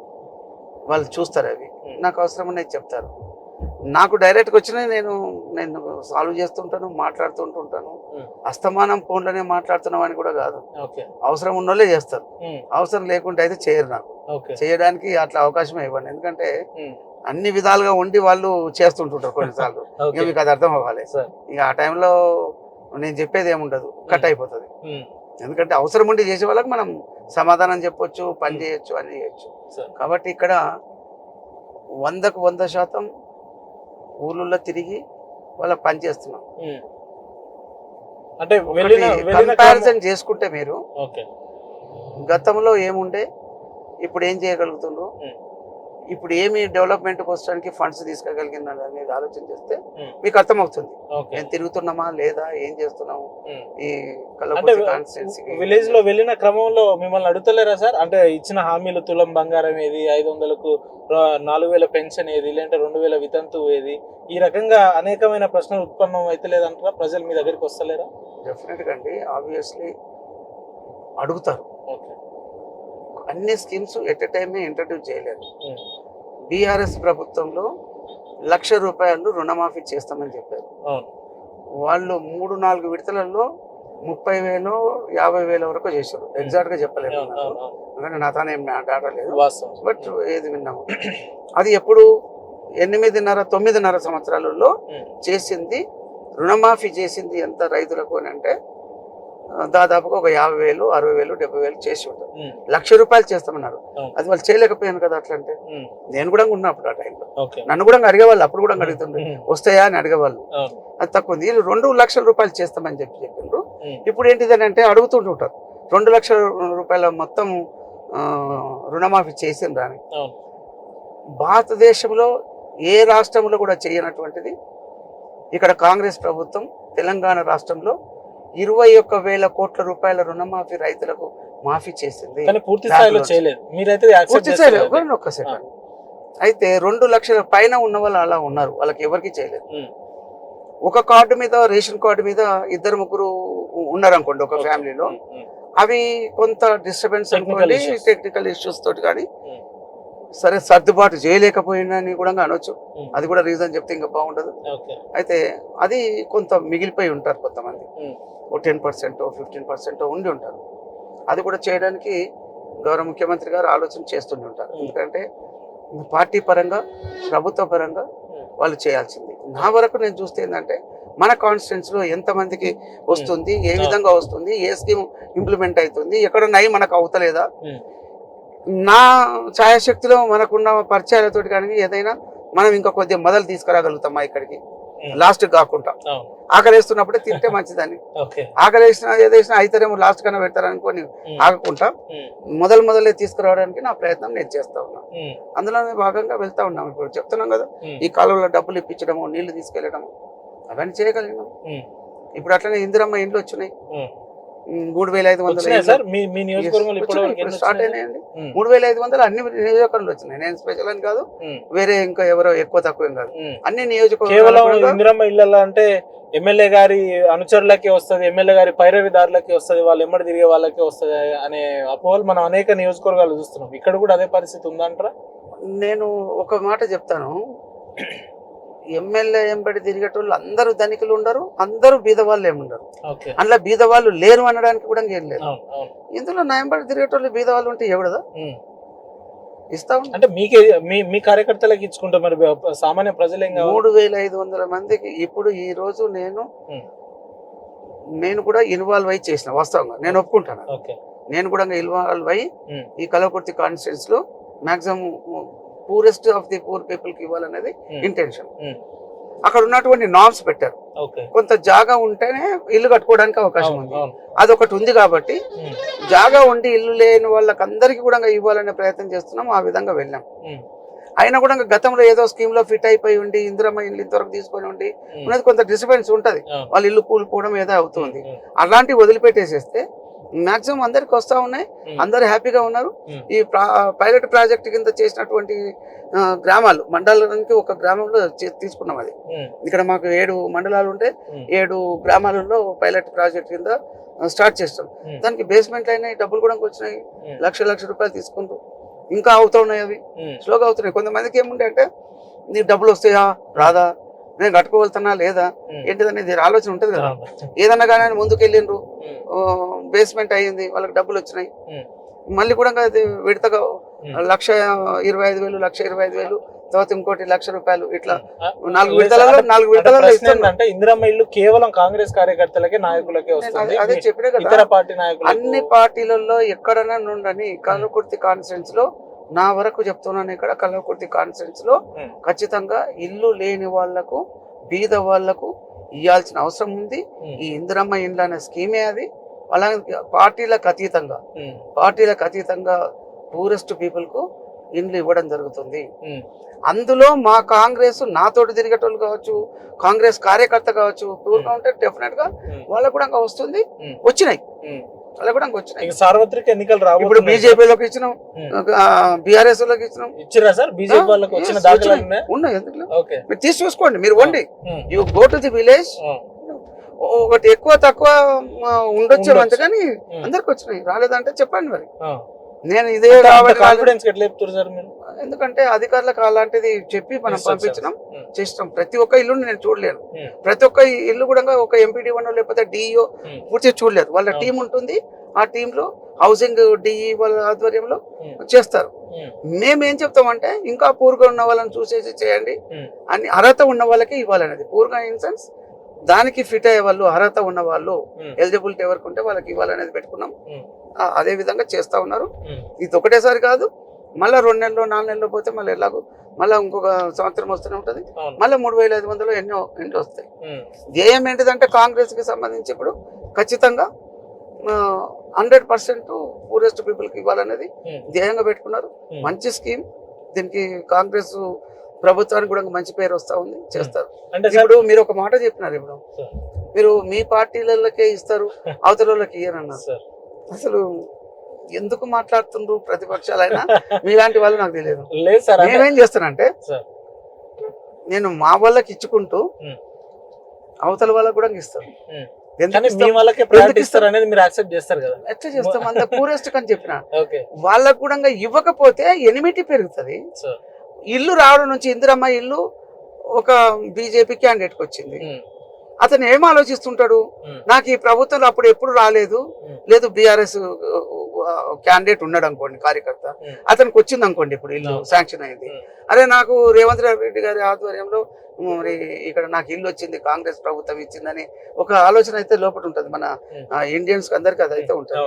వాళ్ళు చూస్తారు. అవి నాకు అవసరం అనేది చెప్తారు. నాకు డైరెక్ట్గా వచ్చినాయి నేను సాల్వ్ చేస్తుంటాను, మాట్లాడుతుంటుంటాను. అస్తమానం ఫోన్లోనే మాట్లాడుతున్నాం అని కూడా కాదు. అవసరం ఉన్నోళ్ళే చేస్తారు, అవసరం లేకుంటే అయితే చేయరు. నాకు చేయడానికి అట్లా అవకాశం ఇవ్వండి. ఎందుకంటే అన్ని విధాలుగా ఉండి వాళ్ళు చేస్తుంటుంటారు కొన్నిసార్లు. ఇక మీకు అది అర్థం అవ్వాలి. ఇక ఆ టైంలో నేను చెప్పేది ఏముండదు, కట్ అయిపోతుంది. ఎందుకంటే అవసరం ఉండి చేసే వాళ్ళకి మనం సమాధానం చెప్పొచ్చు, పని చేయొచ్చు, అన్ని చేయొచ్చు. కాబట్టి ఇక్కడ 100కు 100% ఊళ్ళల్లో తిరిగి వాళ్ళ పని చేస్తున్నాం. అంటే కంపారిజన్ చేసుకుంటే మీరు గతంలో ఏముండే, ఇప్పుడు ఏం చేయగలుగుతుండ్రు, ఇప్పుడు ఏమి డెవలప్మెంట్ వచ్చడానికి ఫండ్స్ తీసుకోగలిగిందని అనేది ఆలోచన చేస్తే మీకు అర్థమవుతుంది. నేను తిరుగుతున్నామా లేదా, ఏం చేస్తున్నాము. ఈ విలేజ్ లో వెళ్ళిన క్రమంలో మిమ్మల్ని అడుగుతలేరా సార్? అంటే ఇచ్చిన హామీలు, తులం బంగారం ఏది, 500కు 4,000 పెన్షన్ ఏది, లేదంటే 2,000 వితంతు ఏది, ఈ రకంగా అనేకమైన ప్రశ్నలు ఉత్పన్నం అయితే లేదంటారా? ప్రజలు మీ దగ్గరికి వస్తలేరా? డెఫినెట్ గా అండి, ఆబ్వియస్లీ అడుగుతారు. అన్ని స్కీమ్స్ ఎట్ ఎ టైమే ఇంట్రడ్యూస్ చేయలేదు. బీఆర్ఎస్ ప్రభుత్వంలో ₹1,00,000 రుణమాఫీ చేస్తామని చెప్పారు. వాళ్ళు 3-4 విడతలలో 30,000 50,000 వరకు చేశారు. ఎగ్జాక్ట్ గా చెప్పలేదు, ఎందుకంటే నా తానే డాటా లేదు, బట్ ఏది విన్నాము. అది ఎప్పుడు 8.5-9 సంవత్సరాలలో చేసింది. రుణమాఫీ చేసింది ఎంత రైతులకు అని అంటే దాదాపుగా ఒక 50,000 60,000 70,000 చేసి ఉంటారు. ₹1,00,000 చేస్తామన్నారు. అది వాళ్ళు చేయలేకపోయాను కదా. అట్లంటే నేను కూడా ఉన్నప్పుడు ఆ టైంలో నన్ను కూడా అడిగేవాళ్ళు, అప్పుడు కూడా అడుగుతుండే వస్తాయా అని అడిగేవాళ్ళు. అది తక్కువ ఉంది. వీళ్ళు ₹2,00,000 చేస్తామని చెప్పిండ్రు. ఇప్పుడు ఏంటిదని అంటే అడుగుతుంటుంటారు, ₹2,00,000 మొత్తం రుణమాఫీ చేసిండ్రు అని. భారతదేశంలో ఏ రాష్ట్రంలో కూడా చేయనటువంటిది ఇక్కడ కాంగ్రెస్ ప్రభుత్వం తెలంగాణ రాష్ట్రంలో 21,000 కోట్ల రూపాయల రుణమాఫీ రైతులకు మాఫీ చేసింది. కానీ పూర్తి స్థాయిలో చేయలేదు. మీరైతే యాక్సెప్ట్ పూర్తి స్థాయిలో చేస్తలేదు. ఎవరిని ఒక్క సెకండ్. అయితే 2 లక్షల పైన ఉన్న వాళ్ళు అలా ఉన్నారు, వాళ్ళకి ఎవరికి చేయలేదు. ఒక కార్డు మీద, రేషన్ కార్డు మీద 2-3 ఉన్నారు అనుకోండి ఒక ఫ్యామిలీలో. అవి కొంత డిస్టర్బెన్స్ అనుకోండి, టెక్నికల్ ఇష్యూస్ తోటి కానీ సరే సర్దుబాటు చేయలేకపోయిందని కూడా అనొచ్చు. అది కూడా రీజన్ చెప్తే ఇంకా బాగుండదు. అయితే అది కొంత మిగిలిపోయి ఉంటారు కొంతమంది, ఓ 10%, 15% ఉండి ఉంటారు. అది కూడా చేయడానికి గౌరవ ముఖ్యమంత్రి గారు ఆలోచన చేస్తుండి ఉంటారు. ఎందుకంటే పార్టీ పరంగా, ప్రభుత్వ పరంగా వాళ్ళు చేయాల్సింది. నా వరకు నేను చూస్తే ఏంటంటే మన కాన్స్టిట్యున్సీలో ఎంతమందికి వస్తుంది, ఏ విధంగా వస్తుంది, ఏ స్కీమ్ ఇంప్లిమెంట్ అవుతుంది, ఎక్కడ నై మనకు అవుతలేదా, నా ఛాయాశక్తిలో మనకున్న పరిచయాలతోటి కానీ ఏదైనా మనం ఇంకా కొద్దిగా మొదలు తీసుకురాగలుగుతామా ఇక్కడికి, లాస్ట్ కాకుండా. ఆకలి వేస్తున్నప్పుడే తింటే మంచిదని, ఆకలి వేసినా ఏదేసినా అయితేనేమో లాస్ట్ కన్నా పెడతారనుకోని ఆగకుండా మొదలే తీసుకురావడానికి నా ప్రయత్నం నేను చేస్తా ఉన్నాను. అందులోనే భాగంగా వెళ్తా ఉన్నాం. ఇప్పుడు చెప్తున్నాం కదా, ఈ కాలంలో డబ్బులు ఇప్పించడము, నీళ్లు తీసుకెళ్లడము, అవన్నీ చేయగలిగినాం. ఇప్పుడు అట్లనే ఇందిరమ్మ ఇండ్లు వచ్చినాయి, 3,500 స్టార్ట్ అయినాయండి. 3,500 అన్ని నియోజకవర్గాలు వచ్చినాయి. నేను స్పెషల్ అని కాదు, వేరే ఇంకా ఎవరో ఎక్కువ తక్కువ ఏం కాదు, అన్ని నియోజకవర్గాలు. ఇందిరమ్మ ఇళ్ళ అంటే ఎమ్మెల్యే గారి అనుచరులకే వస్తుంది, ఎమ్మెల్యే గారి పైరవిదారులకే వస్తుంది, వాళ్ళు ఎమ్మడి తిరిగే వాళ్ళకే వస్తుంది అనే అపోహలు మనం అనేక నియోజకవర్గాలు చూస్తున్నాం. ఇక్కడ కూడా అదే పరిస్థితి ఉందంటారా? నేను ఒక మాట చెప్తాను, ఎమ్మెల్యే ఎంబడి తిరిగేటోళ్ళు అందరూ ధనికులు ఉండరు, అందరూ బీదవాళ్ళు ఏముండరు. అందులో బీదవాళ్ళు లేరు అనడానికి కూడా ఏం లేదు. ఇందులో నా ఎంబడి తిరిగేటోళ్ళు బీదవాళ్ళు ఉంటే ఎవడదా ఇస్తాం అంటే మీ కార్యకర్తలకు ఇచ్చుకుంటా, మరి సామాన్య ప్రజలు 3,500 మందికి. ఇప్పుడు ఈ రోజు నేను కూడా ఇన్వాల్వ్ అయ్యి చేసిన, వాస్తవంగా నేను ఒప్పుకుంటాను. నేను కూడా ఇన్వాల్వ్ అయ్యి ఈ కల్వకుర్తి కాన్స్టిట్యున్సీ లో maximum poorest of the poor people కి ఇవ్వాలనేది ఇంటెన్షన్. అక్కడ ఉన్నటువంటి నార్మ్స్ పెట్టారు, కొంత జాగా ఉంటేనే ఇల్లు కట్టుకోవడానికి అవకాశం ఉంది. అదొకటి ఉంది కాబట్టి జాగా ఉండి ఇల్లు లేని వాళ్ళకి అందరికీ కూడా ఇవ్వాలనే ప్రయత్నం చేస్తున్నాం. ఆ విధంగా వెళ్ళాం. అయినా కూడా గతంలో ఏదో స్కీమ్ లో ఫిట్ అయిపోయి ఉండి ఇందిరమ్మ ఇల్లు ఇంతవరకు తీసుకొని ఉండి ఉన్నది కొంత డిస్టర్బెన్స్ ఉంటది, వాళ్ళ ఇల్లు కూలిపోవడం ఏదో అవుతుంది. అలాంటివి వదిలిపెట్టేసేస్తే మాక్సిమం అందరికి వస్తా ఉన్నాయి, అందరు హ్యాపీగా ఉన్నారు. ఈ పైలట్ ప్రాజెక్ట్ కింద చేసినటువంటి గ్రామాలు, మండలానికి ఒక గ్రామంలో తీసుకున్నాం. అది ఇక్కడ మాకు 7 మండలాలు ఉంటే 7 గ్రామాలలో పైలట్ ప్రాజెక్ట్ కింద స్టార్ట్ చేస్తాం. దానికి బేస్మెంట్ అయినాయి, డబ్బులు కూడా వచ్చినాయి, లక్ష రూపాయలు తీసుకుంటూ ఇంకా అవుతా ఉన్నాయి. అవి స్లోగా అవుతున్నాయి. కొంతమందికి ఏముండే అంటే నీకు డబ్బులు వస్తాయా రాదా, నేను కట్టుకోగలుగుతున్నా లేదా ఏంటిదనేది ఆలోచన ఉంటుంది కదా. ఏదన్నా కానీ ముందుకు వెళ్ళిండ్రు, బేస్మెంట్ అయ్యింది, వాళ్ళకి డబ్బులు వచ్చినాయి, మళ్ళీ కూడా విడతగా 1,25,000, 1,25,000, తర్వాత ఇంకోటి 1,00,000 రూపాయలు, ఇట్లా 4 విడతలలో. అంటే ఇందిరమ్మ ఇల్లు కేవలం కాంగ్రెస్ కార్యకర్తలకే, నాయకులకే వస్తుంది. అదే చెప్పినా కదా, ఇతర పార్టీ నాయకులు అన్ని పార్టీలలో ఎక్కడైనా నుండని కల్వకుర్తి కాన్స్టిట్యున్సీ లో నా వరకు చెప్తున్నాను, ఇక్కడ కల్వకుర్తి కాన్స్టిట్యున్సీ లో ఖచ్చితంగా ఇల్లు లేని వాళ్లకు, బీద వాళ్లకు ఇవ్వాల్సిన అవసరం ఉంది. ఈ ఇందిరమ్మ ఇండ్లు అనే స్కీమే అది. అలాగే పార్టీలకు అతీతంగా పూరెస్ట్ పీపుల్ కు ఇండ్లు ఇవ్వడం జరుగుతుంది. అందులో మా కాంగ్రెస్ నాతోటి తిరిగేటోళ్ళు కావచ్చు, కాంగ్రెస్ కార్యకర్త కావచ్చు, పూర్గా ఉంటే డెఫినెట్ గా వాళ్ళకు కూడా వస్తుంది, వచ్చినాయి, వాళ్ళకు కూడా వచ్చినాయి. సార్వత్రిక ఎన్నికలు రావు. ఇప్పుడు బీజేపీలోకి ఇచ్చినాం, బీఆర్ఎస్ లోకి ఇచ్చినాం. ఇచ్చిరా సార్? బీజేపీ వాళ్ళకి వచ్చిన దాఖలాలు ఉన్నాయి. ఎందుకు తీసి చూసుకోండి, మీరు వండి, you go to the village. ఒకటి ఎక్కువ తక్కువ ఉండొచ్చు అంతే, కానీ అందరికి వచ్చినాయి. రాలేదంటే చెప్పండి మరి. నేను ఇదే కాన్ఫిడెన్స్ ఎట్లా చెప్తారు సార్ మీరు? ఎందుకంటే అధికారులకు అలాంటిది చెప్పి మనం పంపించినాం, చేసినాం. ప్రతి ఒక్క ఇల్లుని నేను చూడలేను, ప్రతి ఒక్క ఇల్లు కూడా ఒక ఎంపీడీ వన్ లేకపోతే డిఈఓ పూర్తిగా చూడలేరు. వాళ్ళ టీం ఉంటుంది, ఆ టీంలో హౌసింగ్ డిఈ వాళ్ళ ఆధ్వర్యంలో చేస్తారు. మేమేం చెప్తామంటే ఇంకా పూర్గా ఉన్న వాళ్ళని చూసేసి చేయండి అని, అర్హత ఉన్న వాళ్ళకి ఇవ్వాలనేది. పూర్గా ఇన్ సెన్స్ దానికి ఫిట్ అయ్యే వాళ్ళు, అర్హత ఉన్న వాళ్ళు, ఎలిజిబిలిటీ ఎవరికి ఉంటే వాళ్ళకి ఇవ్వాలనేది పెట్టుకున్నాం. అదే విధంగా చేస్తా ఉన్నారు. ఇది ఒకటేసారి కాదు, మళ్ళీ 2 నెలలు 4 నెలలు పోతే మళ్ళీ ఎలాగో మళ్ళీ ఇంకొక సంవత్సరం వస్తూనే ఉంటది. మళ్ళీ 3,500 ఎన్నో వస్తాయి. ధ్యేయం ఏంటిదంటే కాంగ్రెస్ కి సంబంధించి ఇప్పుడు ఖచ్చితంగా 100% పూరెస్ట్ పీపుల్ కి ఇవ్వాలనేది ధ్యేయంగా పెట్టుకున్నారు. మంచి స్కీమ్, దీనికి కాంగ్రెస్ ప్రభుత్వానికి కూడా మంచి పేరు వస్తా ఉంది, చేస్తారు. ఇప్పుడు మీరు ఒక మాట చెప్పినారు, ఇప్పుడు మీరు మీ పార్టీలకే ఇస్తారు, అవతల వాళ్ళకి ఇయ్యరన్నారు. అసలు ఎందుకు మాట్లాడుతుండ్రు ప్రతిపక్షాలైనా మీలాంటి వాళ్ళు నాకు తెలియదు. లేదు సార్, నేనేం చేస్తానంటే సార్ నేను మా వాళ్ళకి ఇచ్చుకుంటూ ఉమ్. అవతల వాళ్ళకి కూడా ఇస్తాను. ఉమ్. ఎందుకు కానీ మీ ఇస్తాం? వాళ్ళకే ప్రయారిటీ ఇస్తారు అనేది మీరు యాక్సెప్ట్ చేస్తారు కదా. ఎట్లా చేస్తాం? అంత పూరెస్ట్ అని చెప్పిన ఓకే వాళ్ళకు కూడా ఇవ్వకపోతే ఎనిమిటీ పెరుగుతుంది. సార్. ఇల్లు రావడం నుంచి ఇందిరమ్మ ఇల్లు ఒక బీజేపీ క్యాండిడేట్కి వచ్చింది. అతను ఏం ఆలోచిస్తుంటాడు, నాకు ఈ ప్రభుత్వంలో అప్పుడు ఎప్పుడు రాలేదు, లేదు బీఆర్ఎస్ క్యాండిడేట్ ఉన్నాడు అనుకోండి కార్యకర్త, అతనికి వచ్చింది అనుకోండి ఇప్పుడు ఇల్లు శాంక్షన్ అయింది, అరే నాకు రేవంత్ రెడ్డి గారి ఆధ్వర్యంలో మరి ఇక్కడ నాకు ఇల్లు వచ్చింది, కాంగ్రెస్ ప్రభుత్వం ఇచ్చిందని ఒక ఆలోచన అయితే లోపల ఉంటుంది. మన ఇండియన్స్ అందరికి అది అయితే ఉంటుంది.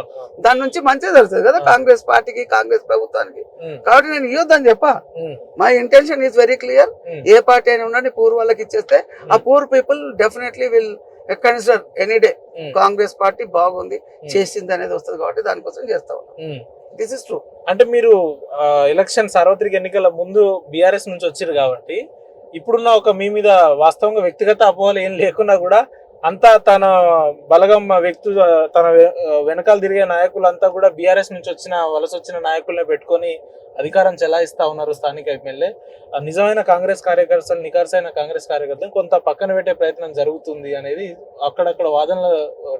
దాని నుంచి మంచిగా జరుగుతుంది కదా కాంగ్రెస్ పార్టీకి, కాంగ్రెస్ ప్రభుత్వానికి. కాబట్టి నేను ఇవ్వద్దని చెప్పా. My intention is very clear. A party అయినా ఉండండి, పూర్ వాళ్ళకి ఇచ్చేస్తే ఆ poor people definitely will consider any day Congress party బాగుంది చేసింది అనేది వస్తుంది. కాబట్టి దానికోసం చేస్తా ఉన్నాం. This is true. అంటే మీరు ఎలక్షన్ సార్వత్రిక ఎన్నికల ముందు బీఆర్ఎస్ నుంచి వచ్చారు కాబట్టి ఇప్పుడున్న ఒక మీ మీద వాస్తవంగా వ్యక్తిగత అపోహలు ఏం లేకున్నా కూడా అంతా తన బలగం వ్యక్తి తన వెనకాల తిరిగే నాయకులంతా కూడా బీఆర్ఎస్ నుంచి వలస వచ్చిన నాయకులనే పెట్టుకొని అధికారం చెలాయిస్తా ఉన్నారు స్థానిక ఎమ్మెల్యే. నిజమైన కాంగ్రెస్ కార్యకర్తలు, నికార్సైన కాంగ్రెస్ కార్యకర్తలు కొంత పక్కన పెట్టే ప్రయత్నం జరుగుతుంది అనేది అక్కడక్కడ వాదనలు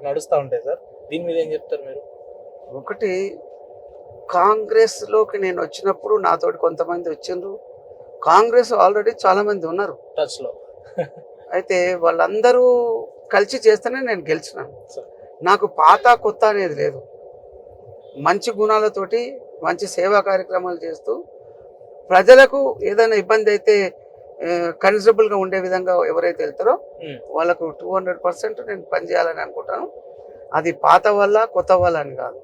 నడుస్తూ ఉంటాయి సార్. దీని మీద ఏం చెప్తారు మీరు? ఒకటి, కాంగ్రెస్ లోకి నేను వచ్చినప్పుడు నాతోటి కొంతమంది వచ్చిండ్రు. కాంగ్రెస్ ఆల్రెడీ చాలా మంది ఉన్నారు టచ్ లో. అయితే వాళ్ళందరూ కలిసి చేస్తేనే నేను గెలిచినాను. నాకు పాత కొత్త అనేది లేదు. మంచి గుణాలతోటి మంచి సేవా కార్యక్రమాలు చేస్తూ ప్రజలకు ఏదైనా ఇబ్బంది అయితే కన్సిడరబుల్ గా ఉండే విధంగా ఎవరైతే వెళ్తారో వాళ్ళకు 200% నేను పనిచేయాలని అనుకుంటాను. అది పాత వల్ల కొత్త వల్ల అని కాదు.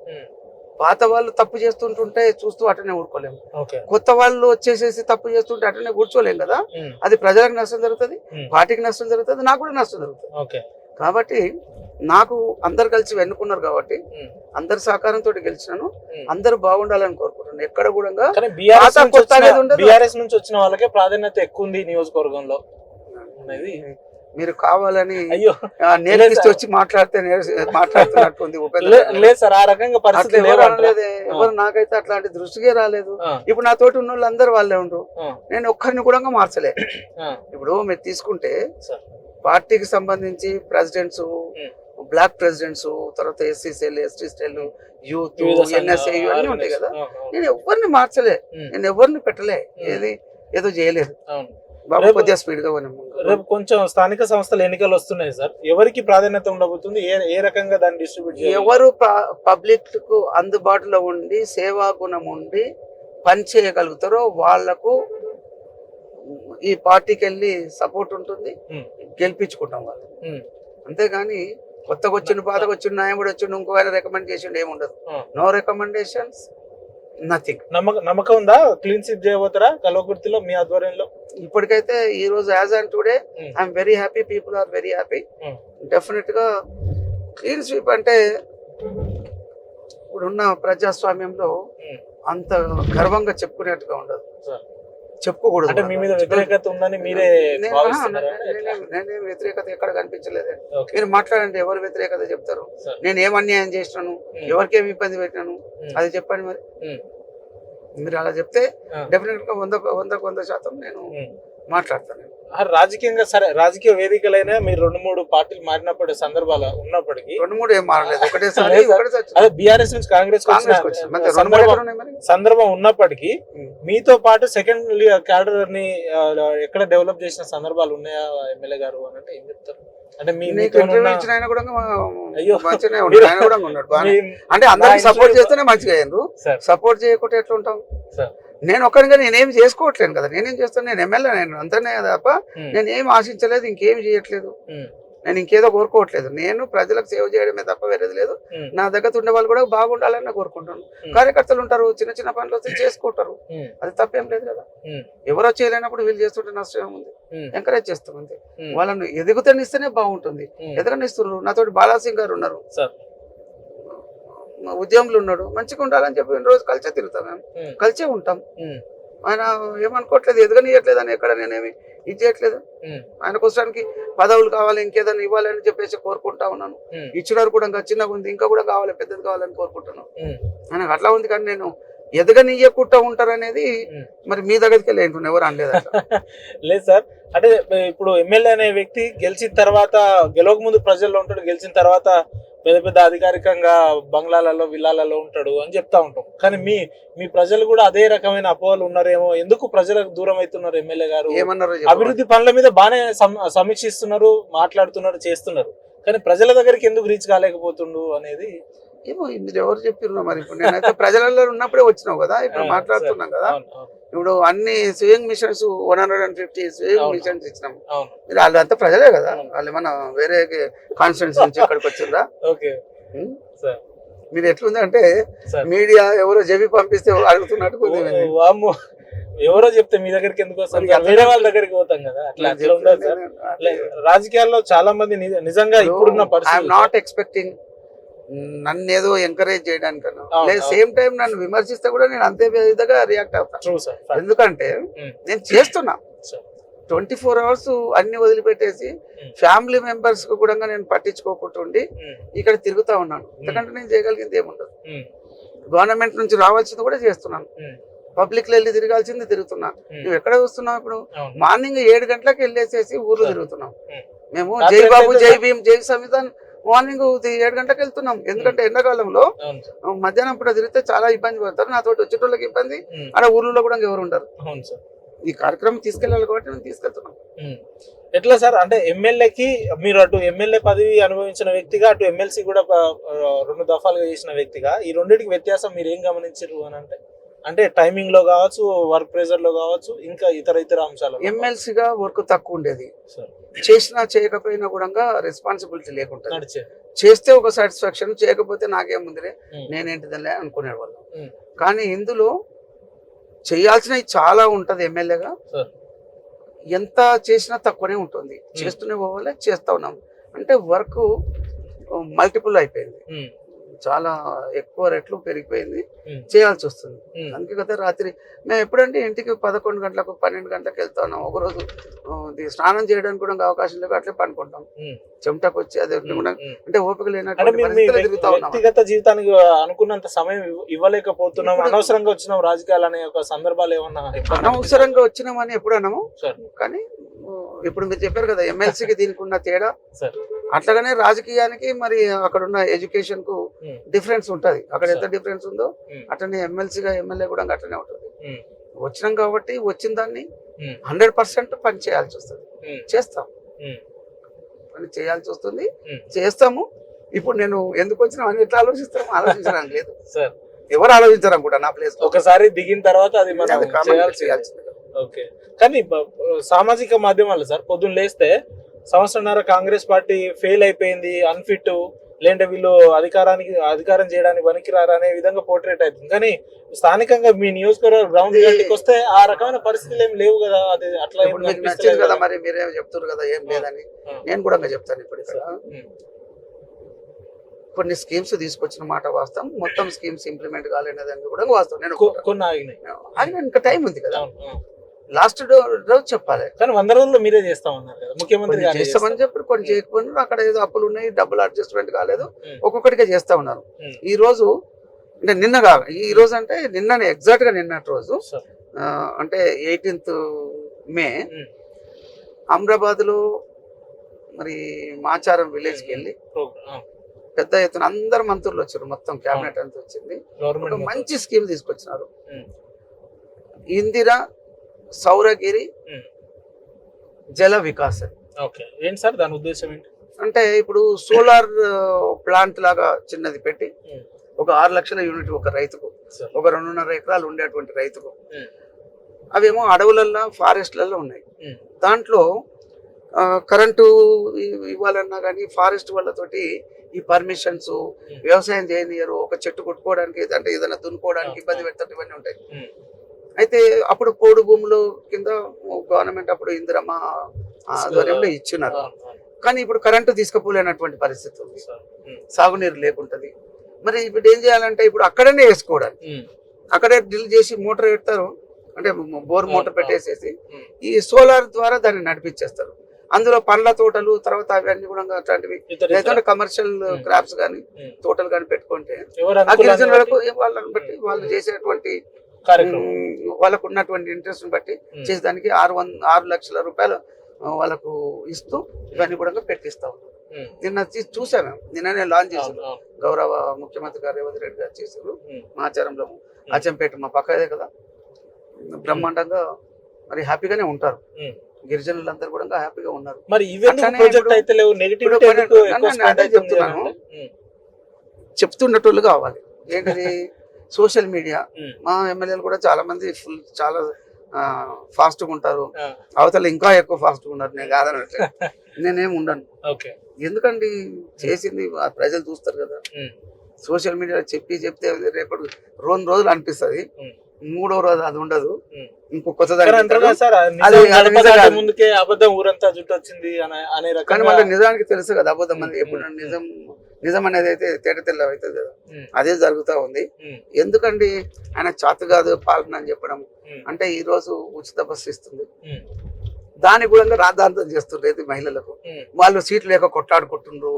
పాత వాళ్ళు తప్పు చేస్తుంటుంటే చూస్తూ అటనే ఊరుకోలేము. కొత్త వాళ్ళు వచ్చేసేసి తప్పు చేస్తుంటే అటనే కూర్చోలేం కదా. అది ప్రజలకు నష్టం జరుగుతుంది, పార్టీకి నష్టం జరుగుతుంది, నాకు కూడా నష్టం జరుగుతుంది. కాబట్టి నాకు అందరు కలిసి వెన్నుకున్నారు కాబట్టి అందరి సహకారంతో గెలిచినాను. అందరూ బాగుండాలని కోరుకుంటున్నాను. ఎక్కడ కూడా బీఆర్ఎస్ నుంచి వచ్చిన వాళ్ళకే ప్రాధాన్యత ఎక్కువ ఉంది నియోజకవర్గంలో. మీరు కావాలని అయ్యో నేర్పిస్తే వచ్చి మాట్లాడుతున్నట్టుంది. లేదు సార్, ఆ రకంగా పరిస్థితి ఎవరు నాకైతే అట్లాంటి దృష్టికే రాలేదు. ఇప్పుడు నా తోటి ఉన్న వాళ్ళు అందరు వాళ్ళే ఉండరు. నేను ఒక్కరిని కూడా మార్చలే. ఇప్పుడు మీరు తీసుకుంటే పార్టీకి సంబంధించి ప్రెసిడెంట్స్, బ్లాక్ ప్రెసిడెంట్స్, తర్వాత SC cell, ST cell, youth, NSA ఇవన్నీ ఉంటాయి కదా. నేను ఎవరిని మార్చలే, నేను ఎవరిని పెట్టలే, ఏదో చేయలేదు. బాబు కొద్దిగా స్పీడ్ గా రేపు కొంచెం స్థానిక సంస్థల ఎన్నికలు వస్తున్నాయి సార్. ఎవరికి ప్రాధాన్యత ఉండబోతుంది? ఏ రకంగా దాన్ని డిస్ట్రిబ్యూట్ చేయాలి? ఎవరు పబ్లిక్ కు అందుబాటులో ఉండి సేవా గుణం ఉండి పని చేయగలుగుతారో వాళ్లకు ఈ పార్టీకి వెళ్ళి సపోర్ట్ ఉంటుంది, గెలిపించుకుంటాం వాళ్ళు. అంతేగాని కొత్తగా వచ్చిన పాతకు వచ్చిన నాయకుడు వచ్చిండు ఇంకో ఆయన రికమెండ్ చేసిండు ఏముండదు. No recommendations, nothing. నమ్మకం ఉందా క్లీన్ స్వీప్ చేయబోతారా కల్వకుర్తిలో మీ ఆధ్వర్యంలో? ఇప్పటికైతే ఈ రోజు as and today I'm very happy, people are very happy. Definite గా క్లీన్ స్వీప్ అంటే ఇప్పుడున్న ప్రజాస్వామ్యంలో అంత గర్వంగా చెప్పుకునేట్టుగా ఉండదు, చెప్పుకోకూడదు. అంటే మీ మీద వ్యతిరేకత ఉందని మీరే నేనే వ్యతిరేకత ఎక్కడ కనిపించలేదు. మీరు మాట్లాడండి, ఎవరు వ్యతిరేకత చెప్తారు? నేను ఏం అన్యాయం చేసినాను, ఎవరికేమి ఇబ్బంది పెట్టినాను అది చెప్పండి. మరి మీరు అలా చెప్తే డెఫినెట్ గా 100% నేను మాట్లాడతాను. రాజకీయంగా సరే, రాజకీయ వేదికలైనా మీరు 2-3 పార్టీలు మారినప్పుడు సందర్భాలు ఉన్నప్పటికీ 2-3 ఏం మారలేదు, ఒకటేసారి. అదే బీఆర్ఎస్ నుంచి కాంగ్రెస్ సందర్భం ఉన్నప్పటికీ మీతో పాటు సెకండ్ క్యాడర్ ని ఎక్కడ డెవలప్ చేసిన సందర్భాలు ఉన్నాయా ఎమ్మెల్యే గారు అని అంటే ఏం చెప్తారు? అంటే అంటే అందరికి సపోర్ట్ చేస్తేనే మంచిగా అయ్యారు, సపోర్ట్ చేయకుంటే ఎట్లా ఉంటాం? నేను ఒక్కరిగా నేనేమి చేసుకోవట్లేను కదా. నేనేం చేస్తాను, నేను ఎమ్మెల్యే, నేను అంతనే తప్ప నేను ఏం ఆశించలేదు, ఇంకేమి చేయట్లేదు, నేను ఇంకేదో కోరుకోవట్లేదు. నేను ప్రజలకు సేవ చేయడమే తప్ప వేరేది లేదు. నా దగ్గర ఉండే వాళ్ళు కూడా బాగుండాలని కోరుకుంటాను. కార్యకర్తలు ఉంటారు, చిన్న చిన్న పనులు వస్తే చేసుకుంటారు, అది తప్పేం లేదు కదా. ఎవరో చేయలేనప్పుడు వీళ్ళు చేస్తుంటే నష్టం ఉంది, ఎంకరేజ్ చేస్తాం అంతే. వాళ్ళని ఎదుగుతనిస్తేనే బాగుంటుంది. ఎదుగనిస్తున్నారు. నాతోటి బాలాసింగ్ గారు ఉన్నారు, ఉద్యమంలో ఉన్నాడు, మంచిగా ఉండాలని చెప్పి రోజు కలిసే తిరుగుతాం, మేము కలిసే ఉంటాం. ఆయన ఏమనుకోవట్లేదు, ఎదగనియట్లేదు అని ఎక్కడ నేనేమి ఇది చేయట్లేదు. ఆయన కోసానికి పదవులు కావాలి, ఇంకేదైనా ఇవ్వాలి అని చెప్పేసి కోరుకుంటా ఉన్నాను. ఇచ్చినారు కూడా ఇంకా చిన్నగా ఉంది, ఇంకా కూడా కావాలి, పెద్దది కావాలని కోరుకుంటున్నాను. ఆయనకు అట్లా ఉంది. కానీ నేను ఎదగనీయకుండా ఉంటారనేది మరి మీ దగ్గరికి వెళ్ళి ఏంటున్నా ఎవరు అనలేదు. లేదు సార్, అంటే ఇప్పుడు ఎమ్మెల్యే అనే వ్యక్తి గెలిచిన తర్వాత, గెలవక ముందు ప్రజల్లో ఉంటాడు, గెలిచిన తర్వాత పెద్ద పెద్ద అధికారికంగా బంగ్లాలలో విల్లాలలో ఉంటాడు అని చెప్తా ఉంటాం. కానీ మీ ప్రజలు కూడా అదే రకమైన అపోహలు ఉన్నారేమో, ఎందుకు ప్రజలకు దూరం అవుతున్నారు ఎమ్మెల్యే గారు? ఏమన్నారు? అభివృద్ధి పనుల మీద బాగానే సమీక్షిస్తున్నారు, మాట్లాడుతున్నారు, చేస్తున్నారు, కానీ ప్రజల దగ్గరికి ఎందుకు రీచ్ కాలేకపోతుండు అనేది ఏమో మీరు ఎవరు చెప్పిర్రు మరి. ఇప్పుడు నేనైతే ప్రజలలో ఉన్నప్పుడే వచ్చినావు కదా, ఇప్పుడు మాట్లాడుతున్నాం కదా. ఇప్పుడు అన్ని స్వింగ్ మిషన్స్ 150 స్వింగ్ మిషన్స్ ఇచ్చినాం. మీరు వాళ్ళు అంతా ప్రజలే కదా, వాళ్ళు ఏమన్నా వేరే కాన్స్టిట్యూన్సీ నుంచి ఇక్కడికి వచ్చిందా? మీరు ఎట్లుంది అంటే మీడియా ఎవరో జవి పంపిస్తే అడుగుతున్నట్టు ఎవరో చెప్తే మీ దగ్గరికి ఎందుకు వస్తాం, వేరే వాళ్ళ దగ్గరికి పోతాం కదా. అట్లా ఉండదు సార్. రాజకీయాల్లో చాలా మంది నిజంగా ఇప్పుడున్న పరిస్థితి నాట్ ఎక్స్పెక్టింగ్ నన్ను ఏదో ఎంకరేజ్ చేయడానికన్నా, లేదు సేమ్ టైం నన్ను విమర్శిస్తే కూడా నేను అంతే విధంగా రియాక్ట్ అవుతాను. ఎందుకంటే నేను చేస్తున్నా 24 hours అన్ని వదిలిపెట్టేసి ఫ్యామిలీ మెంబర్స్ కు కూడా నేను పట్టించుకోకుండా ఉండి ఇక్కడ తిరుగుతా ఉన్నాను. ఎందుకంటే నేను చేయగలిగింది ఏముండదు. గవర్నమెంట్ నుంచి రావాల్సింది కూడా చేస్తున్నాను, పబ్లిక్ లో వెళ్ళి తిరగాల్సింది తిరుగుతున్నా. నువ్వు ఎక్కడ చూస్తున్నావు? ఇప్పుడు మార్నింగ్ 7 గంటలకు వెళ్ళేసేసి ఊర్లో తిరుగుతున్నాం మేము. జై బాబు, జై భీమ్, జై సంవిధాన్ మార్నింగ్ 7 గంటలకు వెళ్తున్నాం. ఎందుకంటే ఎండాకాలంలో మధ్యాహ్నం పూట తిరిగితే చాలా ఇబ్బంది పడతారు, నాతో వచ్చేటోళ్ళకి ఇబ్బంది, అక్కడ ఊర్లో కూడా ఎవరు ఉండరు. ఈ కార్యక్రమం తీసుకెళ్ళాలి కాబట్టి నేను తీసుకెళ్తున్నాం. ఎట్లా సార్, అంటే ఎమ్మెల్యేకి మీరు అటు ఎమ్మెల్యే పదవి అనుభవించిన వ్యక్తిగా, అటు ఎమ్మెల్సీ కూడా 2 దఫాలుగా చేసిన వ్యక్తిగా, ఈ రెండింటికి వ్యత్యాసం మీరు ఏం గమనించారు అని అంటే టైమింగ్ లో కావచ్చు, వర్క్ ప్రెజర్ లో కావచ్చు, ఇంకా ఇతర అంశాలు? ఎమ్మెల్సీగా వర్క్ తక్కువ ఉండేది, చేసినా చేయకపోయినా కూడా రెస్పాన్సిబిలిటీ లేకుండా చేస్తే ఒక సాటిస్ఫాక్షన్, చేయకపోతే నాకేముందిలే నేనేంటిదలే అనుకునేవాళ్ళం. కానీ ఇందులో చేయాల్సినవి చాలా ఉంటది. ఎమ్మెల్యేగా ఎంత చేసినా తక్కువనే ఉంటుంది, చేస్తూనే పోవాలి, చేస్తా ఉన్నాం. అంటే వర్క్ మల్టిపుల్ అయిపోయింది, చాలా ఎక్కువ రెట్లు పెరిగిపోయింది, చేయాల్సి వస్తుంది. అందుకే కదా రాత్రి మేము ఎప్పుడంటే ఇంటికి 11 గంటలకు 12 గంటలకు వెళ్తాను. ఒకరోజు స్నానం చేయడానికి కూడా అవకాశం లేక అట్లే పనుకుంటాం, చెమటకు వచ్చి అదే అంటే ఓపిక లేనట్టు వ్యక్తిగత జీవితానికి అనుకున్నంత సమయం ఇవ్వలేకపోతున్నాం. అనవసరంగా వచ్చినాం రాజకీయాలు అనే ఒక సందర్భాలు ఏమన్నా? అనవసరంగా వచ్చినామని ఎప్పుడు అన్నాము, కానీ ఇప్పుడు మీరు చెప్పారు కదా ఎమ్మెల్సీకి దీనికి ఉన్న తేడా, అట్లాగనే రాజకీయానికి మరి అక్కడ ఉన్న ఎడ్యుకేషన్ కు డిఫరెన్స్ ఉంటది. అక్కడ ఎంత డిఫరెన్స్ ఉందో అట్లనే ఎమ్మెల్సీగా ఎమ్మెల్యే కూడా అట్లనే ఉంటుంది. వచ్చినాం కాబట్టి వచ్చిన దాన్ని 100% పని చేయాల్సి వస్తుంది, చేస్తాం, పని చేయాల్సి వస్తుంది, చేస్తాము. ఇప్పుడు నేను ఎందుకు వచ్చినా అని ఎట్లా ఆలోచిస్తాము? ఆలోచించడానికి లేదు, ఎవరు ఆలోచించారు అనుకుంటా నా ప్లేస్. ఒకసారి దిగిన తర్వాత అది చేయాల్సింది. ఓకే, కానీ సామాజిక మాధ్యమాలు సార్ పొద్దున్న లేస్తే సంవత్సరంన్నర కాంగ్రెస్ పార్టీ ఫెయిల్ అయిపోయింది, అన్ఫిట్, లేదంటే వీళ్ళు అధికారం చేయడానికి పనికిరారు అనే విధంగా పోర్ట్రేట్ అవుతుంది. కానీ స్థానికంగా మీ నియోజకవర్గ గ్రౌండ్ రియాలిటీకి వస్తే ఆ రకమైన పరిస్థితులు ఏమి లేవు కదా. అది అట్లా నచ్చింది కదా, మరి మీరేం చెప్తారు కదా ఏం లేదని. నేను కూడా చెప్తాను. ఇప్పుడు ఇక్కడ కొన్ని స్కీమ్స్ తీసుకొచ్చిన మాట వాస్తవం, మొత్తం స్కీమ్స్ ఇంప్లిమెంట్ కాలేదని కూడా వాస్తవం. నేను కొన్ని ఆగినాయి, ఇంకా టైం ఉంది కదా, లాస్ట్ రోజు చెప్పాలి. కానీ 100 రోజుల్లో మీరే చేస్తామన్నారు కదా ముఖ్యమంత్రి గారు. చేస్తామని చెప్పి కొన్ని చేయకపోయినా అక్కడ ఏదో అప్పులు ఉన్నాయి, డబ్బులు అడ్జస్ట్మెంట్ కాలేదు, ఒక్కొక్కటిగా చేస్తా ఉన్నారు. ఈ రోజు అంటే ఈ రోజు అంటే నిన్ననే ఎగ్జాక్ట్ గా నిన్నటి రోజు అంటే 18th మే అమ్రాబాద్ లో మరి మాచారం విలేజ్ కి వెళ్ళి పెద్ద ఎత్తున అందరు మంత్రులు వచ్చారు, మొత్తం క్యాబినెట్ అంతా వచ్చింది. ఒక మంచి స్కీమ్ తీసుకొచ్చినారు, ఇందిరా సౌరగిరి జల వికాస్. ఏంటి సార్ దాని ఉద్దేశం ఏంటి? అంటే ఇప్పుడు సోలార్ ప్లాంట్ లాగా చిన్నది పెట్టి ఒక 6 లక్షల యూనిట్ ఒక రైతుకు, ఒక 2.5 ఎకరాలు ఉండేటువంటి రైతుకు, అవేమో అడవులల్లో ఫారెస్ట్లలో ఉన్నాయి. దాంట్లో కరెంటు ఇవ్వాలన్నా కానీ ఫారెస్ట్ వాళ్ళతోటి ఈ పర్మిషన్స్, వ్యవసాయం చేయనియరు, ఒక చెట్టు కొట్టుకోవడానికి అంటే ఏదైనా దున్నుకోవడానికి ఇబ్బంది పెడతారు, ఇవన్నీ ఉంటాయి. అయితే అప్పుడు పోడు భూములు కింద గవర్నమెంట్ అప్పుడు ఇందిరమ్మ ఆధ్వర్యంలో ఇచ్చినారు. కానీ ఇప్పుడు కరెంటు తీసుకుపోలేనటువంటి పరిస్థితి ఉంది, సాగునీరు లేకుంటది. మరి ఇప్పుడు ఏం చేయాలంటే ఇప్పుడు అక్కడనే వేసుకోవడానికి, అక్కడే డ్రిల్ చేసి మోటార్ పెడతారు, అంటే బోర్ మోటార్ పెట్టేసేసి ఈ సోలార్ ద్వారా దాన్ని నడిపించేస్తారు. అందులో పండ్ల తోటలు తర్వాత అవన్నీ కూడా అట్లాంటివి లేదంటే కమర్షియల్ క్రాప్స్ కానీ తోటలు కానీ పెట్టుకుంటే ఆ గిరిజనులకు వాళ్ళని బట్టి వాళ్ళు చేసేటువంటి వాళ్ళకు ఉన్నటువంటి ఇంట్రెస్ట్ బట్టి చేసేదానికి 6 లక్షల రూపాయలు వాళ్ళకు ఇస్తూ ఇవన్నీ కూడా పెట్టిస్తా ఉన్నారు. నిన్న చూసాము, నిన్ననే లాంచ్ చేశారు గౌరవ ముఖ్యమంత్రి గారు రేవంత్ రెడ్డి గారు చేశారు మా ఆచారంలో. అచ్చంపేట మా పక్కదే కదా, బ్రహ్మాండంగా మరి హ్యాపీగానే ఉంటారు గిరిజనులందరూ కూడా హ్యాపీగా ఉన్నారు. మరి చెప్తున్నాను, చెప్తున్నట్లు కావాలి. ఏంటది సోషల్ మీడియా. మా ఎమ్మెల్యేలు కూడా చాలా మంది చాలా ఫాస్ట్ గా ఉంటారు, అవతల ఇంకా ఎక్కువ ఫాస్ట్ గా ఉన్నారు. నేను కాదనట్లే, నేనేం ఉండను. ఎందుకండి చేసింది ప్రజలు చూస్తారు కదా. సోషల్ మీడియాలో చెప్తే రేపటి 2 రోజులు అనిపిస్తుంది, 3వ రోజు అది ఉండదు. ఇంకో కొత్త ముందుకే అబద్ధం ఊరంతా చుట్టొచ్చింది కానీ మళ్ళీ నిజానికి తెలుసు కదా అబద్ధం అని. ఎప్పుడు నిజం అనేది అయితే తేట తెల్ల అవుతుంది కదా, అదే జరుగుతూ ఉంది. ఎందుకండి ఆయన చేత కాదు పాలన అని చెప్పడం. అంటే ఈ రోజు ఉచిత బస్సు ఇస్తుంది, దాని కూడా రాద్ధాంతం చేస్తుండ్రు మహిళలకు. వాళ్ళు సీట్లు లేక కొట్లాడుకుంటుండ్రు,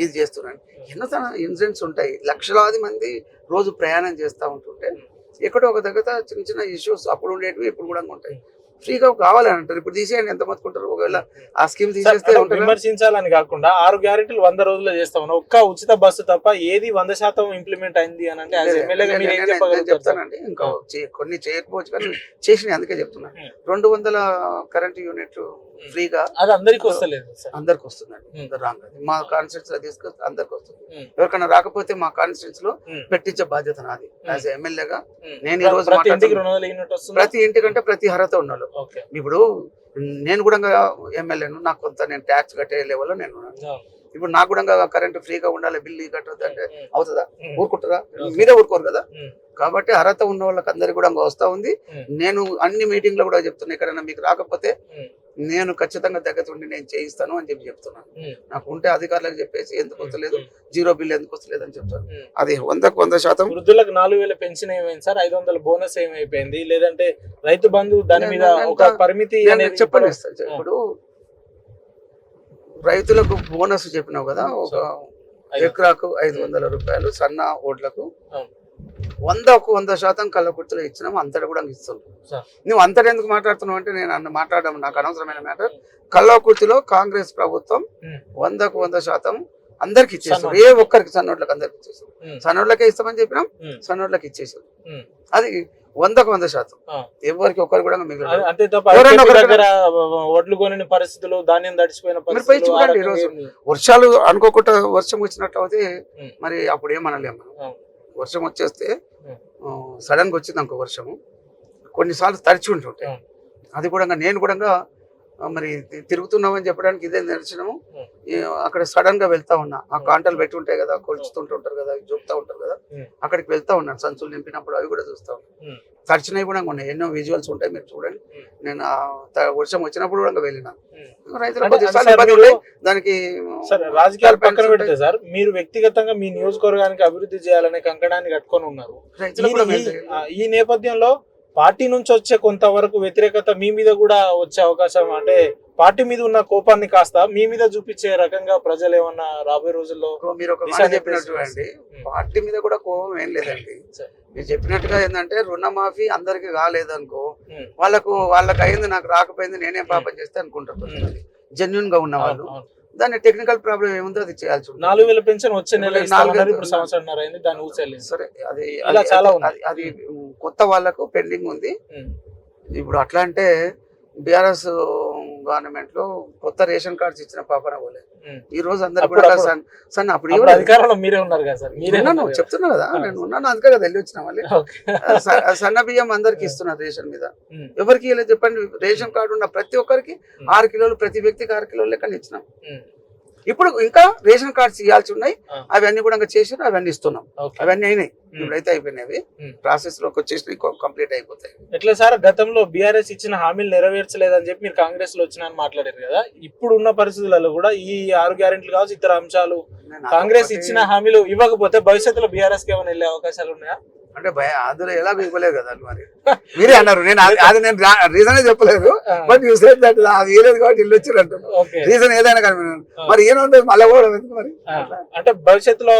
ఇది చేస్తున్నారు. ఎన్నో ఇన్సిడెంట్స్ ఉంటాయి. లక్షలాది మంది రోజు ప్రయాణం చేస్తూ ఉంటుంటే ఎక్కడో ఒక దగ్గర చిన్న చిన్న ఇష్యూస్ అప్పుడు ఉండేటివి ఇప్పుడు కూడా ఉంటాయి. ఫ్రీగా కావాలని అంటారు, ఇప్పుడు తీసేయండి ఎంత మతుకుంటారు. ఒకవేళ ఆ స్కీమ్ తీసేస్తే విమర్శించాలని కాకుండా 6 గ్యారెంటీలు 100 రోజుల్లో చేస్తామని ఒక్క ఉచిత బస్సు తప్ప ఏది 100% ఇంప్లిమెంట్ అయింది అని అంటే చెప్తానండి. ఇంకా కొన్ని చేయకపోవచ్చు కానీ చేసినాయి, అందుకే చెప్తున్నా. 200 కరెంట్ యూనిట్లు ఫ్రీగా అది అందరికి వస్తలేదు, అందరికి వస్తుందండి. రాంగ్, మా కాన్స్టిట్యూన్స్ లో తీసుకొస్తే అందరికి వస్తుంది. ఎవరికైనా రాకపోతే మా కాన్స్టిట్యూన్స్ లో పెట్టించే బాధ్యత నాది. యాజ్ ఎమ్మెల్యేగా నేను ఈ రోజు ప్రతి ఇంటికంటే ప్రతి అర్హత ఉన్నాడు. ఇప్పుడు నేను కూడా ఎమ్మెల్యేను, నాకు కొంత నేను ట్యాక్స్ కట్టే లెవెల్లో నేను ఉన్నాను. ఇప్పుడు నాకు కూడా కరెంట్ ఫ్రీగా ఉండాలి, బిల్లు కట్టద్దు అంటే అవుతుందా? ఊరుకుంటారా? మీరే ఊరుకోరు కదా. కాబట్టి అర్హత ఉన్న వాళ్ళకి అందరికి కూడా వస్తూ ఉంది. నేను అన్ని మీటింగ్ లో కూడా చెప్తున్నా, ఎక్కడైనా మీకు రాకపోతే నేను ఖచ్చితంగా దగ్గరుండి నేను చేయిస్తాను అని చెప్తున్నాను. నాకు ఉంటే అధికారులకు చెప్పేసి ఎందుకు వస్తలేదు, 0 బిల్ ఎందుకు వస్తలేదు అని చెప్తాను. అది 100% వృద్ధులకు 4000 పెన్షన్ ఏమైంది సార్, 500 బోనస్ ఏమైపోయింది, లేదంటే రైతు బంధు దాని మీద ఒక పరిమితి చెప్పండి. ఇప్పుడు రైతులకు బోనస్ చెప్పినావు కదా, ఒక ఎకరాకు 500 రూపాయలు, సన్న ఓట్లకు 100% కళ్ళకుర్తిలో ఇచ్చినాము. అంతటా కూడా ఇస్తున్నాం. నువ్వు అంతటా ఎందుకు మాట్లాడుతున్నావు అంటే నేను మాట్లాడడం నాకు అనవసరమైన మ్యాటర్. కళ్ళకుర్తిలో కాంగ్రెస్ ప్రభుత్వం 100% అందరికి ఇచ్చేసాం. ఏ ఒక్కరికి సన్నోట్లకు అందరికి ఇచ్చేసాం. సన్నోట్లకే ఇస్తామని చెప్పినాం, సన్నోట్లకి ఇచ్చేసాం. అది 100% ఎవరికి ఒక్కరు కూడా మిగిలిన అంతే తప్ప ఒడ్లు కొనిన పరిస్థితులు, ధాన్యం తడిచిపోయిన పరిస్థితులు. చూడండి, ఈరోజు వర్షాలు అనుకోకుండా వర్షం వచ్చినట్టు అయితే మరి అప్పుడు ఏమనలేము. వర్షం వచ్చేస్తే సడన్ గా వచ్చింది అనుకో వర్షము, కొన్నిసార్లు తడిచి ఉంటుంటాయి. అది కూడా నేను కూడా మరి తిరుగుతున్నామని చెప్పడానికి ఇదే నిదర్శనము. అక్కడ సడన్ గా వెళ్తా ఉన్నా, ఆ కాంటలు పెట్టి ఉంటాయి కదా, కొలుచుతుంటుంటారు కదా, చూపుతా ఉంటారు కదా, అక్కడికి వెళ్తా ఉన్నాను. సంచులు నింపినప్పుడు అవి కూడా చూస్తా ఉన్నాను. తడిచినవి కూడా ఉన్నాయి, ఎన్నో విజువల్స్ ఉంటాయి, మీరు చూడండి. నేను వర్షం వచ్చినప్పుడు కూడా వెళ్ళినా. దానికి రాజకీయాలు పక్కన పెడితే సార్, మీరు వ్యక్తిగతంగా మీ నియోజకవర్గానికి అభివృద్ధి చేయాలనే కంకణాన్ని కట్టుకొని ఉన్నారు. ఈ నేపథ్యంలో పార్టీ నుంచి వచ్చే కొంతవరకు వ్యతిరేకత మీ మీద కూడా వచ్చే అవకాశం, అంటే పార్టీ మీద ఉన్న కోపాన్ని కాస్త మీ మీద చూపించే రకంగా ప్రజలు ఏమన్నా రాబోయే రోజుల్లో? మీరు ఒక మాట చెప్పినట్టు అండి, పార్టీ మీద కూడా కోపం ఏం లేదండి. మీరు చెప్పినట్టుగా ఏంటంటే రుణమాఫీ అందరికి కాలేదనుకో, వాళ్ళకి అయింది, నాకు రాకపోయింది, నేనేం పాపం చేస్తే అనుకుంటారు. జెన్యున్ గా ఉన్న వాళ్ళు. దాని టెక్నికల్ ప్రాబ్లం ఏముందో అది చేయాల్సి ఉంటుంది. 4000 పెన్షన్ వచ్చే నెల సంవత్సరం అయింది, దాన్ని ఊసేయాలి. సరే, అది కొత్త వాళ్ళకు పెండింగ్ ఉంది. ఇప్పుడు అట్లా అంటే బీఆర్ఎస్ గవర్నమెంట్ లో కొత్త రేషన్ కార్డ్స్ ఇచ్చిన పాపన పోలే. ఈ రోజు అందరు కూడా అప్పుడు అధికారంలో మీరే ఉన్నారు కదా సార్, చెప్తున్నా కదా, నేను ఉన్నాను, అందుకే కదా వెళ్ళి వచ్చిన మళ్ళీ. సన్న బియ్యం అందరికి ఇస్తున్నారు రేషన్ మీద. ఎవరికి ఇలా చెప్పండి, రేషన్ కార్డు ఉన్న ప్రతి ఒక్కరికి 6 కిలోలు, ప్రతి వ్యక్తికి 6 కిలోలు లెక్కన ఇచ్చినాం. ఇప్పుడు ఇంకా రేషన్ కార్డ్స్ ఇవ్వాల్సి ఉన్నాయి, అవన్నీ కూడా చేసి అవన్నీ ఇస్తున్నాం. అవన్నీ అయినాయి, ఇప్పుడైతే అయిపోయినాయి, ప్రాసెస్ లోకి వచ్చేసి కంప్లీట్ అయిపోతాయి. ఎట్లా సార్, గతంలో బీఆర్ఎస్ ఇచ్చిన హామీలు నెరవేర్చలేదని చెప్పి మీరు కాంగ్రెస్ లో వచ్చినా మాట్లాడారు కదా, ఇప్పుడు ఉన్న పరిస్థితులలో కూడా ఈ 6 గ్యారెంటీలు కావచ్చు, ఇతర అంశాలు కాంగ్రెస్ ఇచ్చిన హామీలు ఇవ్వకపోతే భవిష్యత్తులో బీఆర్ఎస్ కి ఏమైనా వెళ్ళే అవకాశాలు ఉన్నాయా? అంటే అందులో ఎలాగో ఇవ్వలేదు కదా మరి మీరే అన్నారు. నేను అది నేను రీజనే చెప్పలేదు, బట్ యూ సెడ్ దట్ అది ఇవ్వలేదు కాబట్టి ఇల్లు వచ్చారు అంటున్నారు. రీజన్ ఏదైనా కానీ మరి ఏముంటుంది మళ్ళీ కూడా ఎందుకు మరి? అంటే భవిష్యత్తులో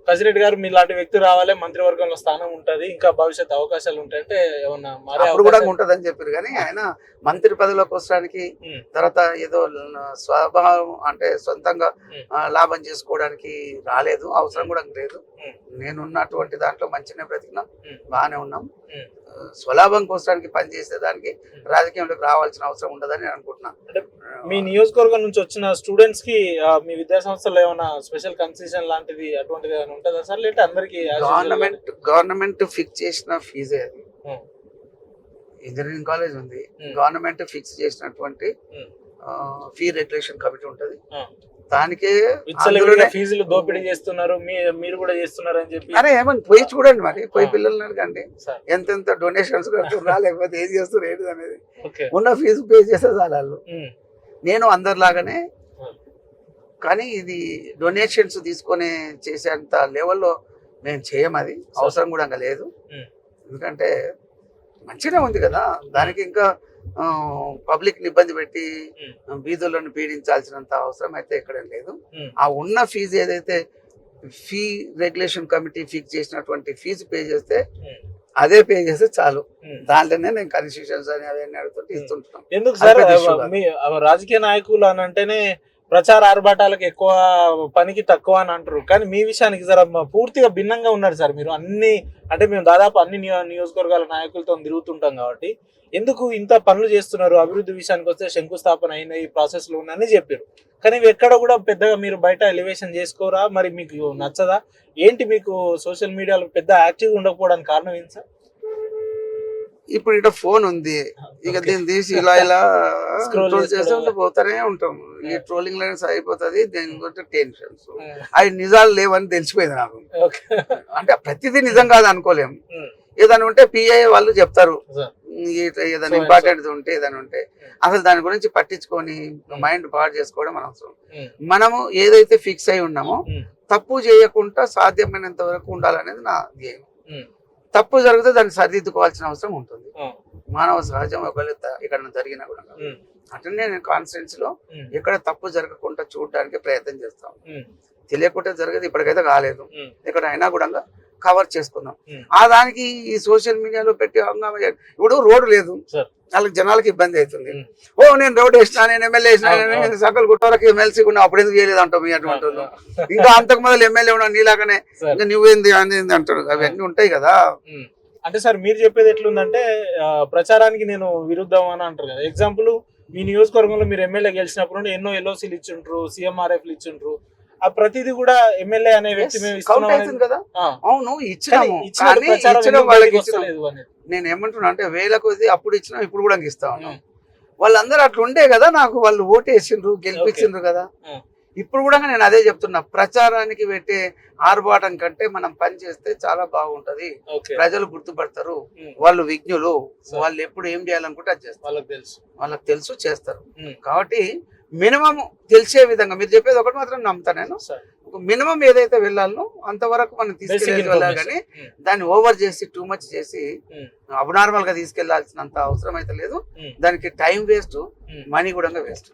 కసిరెడ్డి గారు మీలాంటి వ్యక్తి రావాలి, మంత్రివర్గంలో స్థానం ఉంటది, ఇంకా భవిష్యత్ అవకాశాలు ఉంటాయంటే ఏమన్నా అప్పుడు కూడా ఉంటది అని చెప్పారు. కానీ ఆయన మంత్రి పదవిలోకి వస్తానికి తర్వాత ఏదో స్వభావం అంటే సొంతంగా లాభం చేసుకోవడానికి రాలేదు, అవసరం కూడా లేదు. నేనున్నటువంటి దాంట్లో మంచిగా బ్రతికినాం, బాగానే ఉన్నాం. స్వలాభం కోసడానికి పనిచేసే దానికి రాజకీయంలోకి రావాల్సిన అవసరం ఉండదని నేను అనుకుంటున్నాను. మీ నియోజకవర్గం నుంచి వచ్చిన స్టూడెంట్స్ కి మీ విద్యా సంస్థలో ఏమైనా స్పెషల్ కన్సెషన్ లాంటిది అటువంటిది ఏమైనా ఉంటుందా సార్? లేదంటే అందరికి గవర్నమెంట్ ఫిక్స్ చేసిన ఫీజే అది. ఇంజనీరింగ్ కాలేజ్ ఉంది, గవర్నమెంట్ ఫిక్స్ చేసినటువంటి ఫీ రెగ్యులేషన్ కమిటీ ఉంటది. దానికే ఫీజులు దోపిడీ చేస్తున్నారు, మీరు కూడా చేస్తున్నారు అని చెప్పి. అరే ఏమని పోయి చూడండి, మరి పోయి పిల్లల్ని అడగండి ఎంతెంత డొనేషన్స్ కడుతున్నా లేకపోతే ఏది చేస్తున్నారు ఏంటి అనేది. ఉన్న ఫీజు పే చేస్తే చాలు వాళ్ళు. నేను అందరిలాగానే, కానీ ఇది డొనేషన్స్ తీసుకొని చేసేంత లెవెల్లో మేము చేయం, అది అవసరం కూడా ఇంకా లేదు. ఎందుకంటే మంచిగా ఉంది కదా, దానికి ఇంకా పబ్లిక్ ని ఇబ్బంది పెట్టి బీదులను పీడించాల్సినంత అవసరం అయితే ఎక్కడేం లేదు. ఆ ఉన్న ఫీజు ఏదైతే ఫీ రెగ్యులేషన్ కమిటీ ఫిక్స్ చేసినటువంటి ఫీజు పే చేస్తే అదే పే చేస్తే చాలు. దాంట్లోనే నేను కన్సెషన్స్ అని అవన్నీ అడుగుతుంటే ఇస్తుంటున్నాం. ఎందుకు సార్ రాజకీయ నాయకులు అని అంటేనే ప్రచార ఆర్భాటాలకు ఎక్కువ, పనికి తక్కువ అని అంటారు, కానీ మీ విషయానికి జర పూర్తిగా భిన్నంగా ఉన్నారు సార్ మీరు. అన్ని అంటే మేము దాదాపు అన్ని నియోజకవర్గాల నాయకులతో తిరుగుతుంటాం కాబట్టి ఎందుకు ఇంత పనులు చేస్తున్నారు, అభివృద్ధి విషయానికి వస్తే శంకుస్థాపన అయిన ఈ ప్రాసెస్ లో ఉందని చెప్పారు, కానీ ఎక్కడ కూడా పెద్దగా మీరు బయట ఎలివేషన్ చేసుకోరా? మరి మీకు నచ్చదా ఏంటి? మీకు సోషల్ మీడియాలో పెద్ద యాక్టివ్ ఉండకపోవడానికి కారణం ఏంటి సార్? ఇప్పుడు ఇట్లా ఫోన్ ఉంది, ఇక దీన్ని తీసి ఇలా ఇలా ట్రోల్ చేస్తూ ఉంటే పోతానే ఉంటాం. ఈ ట్రోలింగ్ లైన్స్ అయిపోతుంది, దీని గురించి టెన్షన్స్. అవి నిజాలు లేవని తెలిసిపోయింది నాకు. అంటే ప్రతిదీ నిజం కాదు అనుకోలేము. ఏదైనా ఉంటే పిఐ వాళ్ళు చెప్తారు, ఏదైనా ఇంపార్టెంట్ ఉంటే ఏదైనా ఉంటే అసలు దాని గురించి పట్టించుకొని మైండ్ పాడు చేసుకోవడం అనవసరం. మనము ఏదైతే ఫిక్స్ అయి ఉన్నామో తప్పు చేయకుండా సాధ్యమైనంత వరకు ఉండాలనేది నా ధ్యేయం. తప్పు జరిగితే దాన్ని సరిదిద్దుకోవాల్సిన అవసరం ఉంటుంది, మానవ సహజం. ఒకవేళ ఇక్కడ జరిగినా కూడా అట్లనే నేను కాన్ఫిడెన్స్ లో ఎక్కడ తప్పు జరగకుండా చూడడానికి ప్రయత్నం చేస్తాం. తెలియకుండా జరగదు, ఇప్పటికైతే కాలేదు, ఇక్కడ అయినా కూడా కవర్ చేసుకుందాం. ఆ దానికి ఈ సోషల్ మీడియాలో పెట్టి హంగామా ఇప్పుడు రోడ్డు లేదు, వాళ్ళకి జనాలకి ఇబ్బంది అవుతుంది. ఓ నేను రోడ్ వేసినా, నేను ఎమ్మెల్యే వేసినా, నేను సకల గుట్టవరకు ఎమ్మెల్సీ ఉన్నా, అప్పుడు ఎందుకు చేయలేదు అంటాం మీ అటువంటి వాళ్ళు. ఇంకా అంతకు మొదలు ఎమ్మెల్యే ఉన్నా నీలాగానే ఇంకా నువ్వేంది అనేది అంటాడు. అవన్నీ ఉంటాయి కదా. అంటే సార్ మీరు చెప్పేది ఎట్లుందంటే ప్రచారానికి నేను విరుద్ధం అని అంటారు కదా. ఎగ్జాంపుల్ మీ నియోజకవర్గంలో మీరు ఎమ్మెల్యే గెలిచినప్పుడు ఎన్నో ఎల్ఓసీలు ఇచ్చిండ్రు, సిఎంఆర్ఎఫ్లు ఇచ్చిండ్రు, ఆ ప్రతిదీ కూడా ఎమ్మెల్యే అనే వ్యక్తి మేము ఇస్తున్నాం కదా. అవును ఇచ్చినాము, నేను ఏమంటున్నా అంటే వేల కొద్ది అప్పుడు ఇచ్చినా ఇప్పుడు కూడా ఇస్తా ఉన్నాం. వాళ్ళందరూ అట్లా ఉండే కదా, నాకు వాళ్ళు ఓటు వేసిండ్రు, గెలిపించిండ్రు కదా. ఇప్పుడు కూడా నేను అదే చెప్తున్నా, ప్రచారానికి పెట్టే ఆర్భాటం కంటే మనం పని చేస్తే చాలా బాగుంటది. ప్రజలు గుర్తుపడతారు, వాళ్ళు విజ్ఞులు, వాళ్ళు ఎప్పుడు ఏం చేయాలనుకుంటే అది చేస్తారు, వాళ్ళకి తెలుసు చేస్తారు. కాబట్టి మినిమం తెలిసే విధంగా మీరు చెప్పేది ఒకటి మాత్రం నమ్ముతా నేను, మినిమం ఏదైతే వెళ్ళాలనో అంతవరకు మనం తీసుకెళ్ళి వెళ్ళాలి. కానీ దాన్ని ఓవర్ చేసి టూ మచ్ చేసి అబ్నార్మల్ గా తీసుకెళ్లాల్సినంత అవసరం అయితే లేదు. దానికి టైం వేస్ట్, మనీ కూడా వేస్ట్.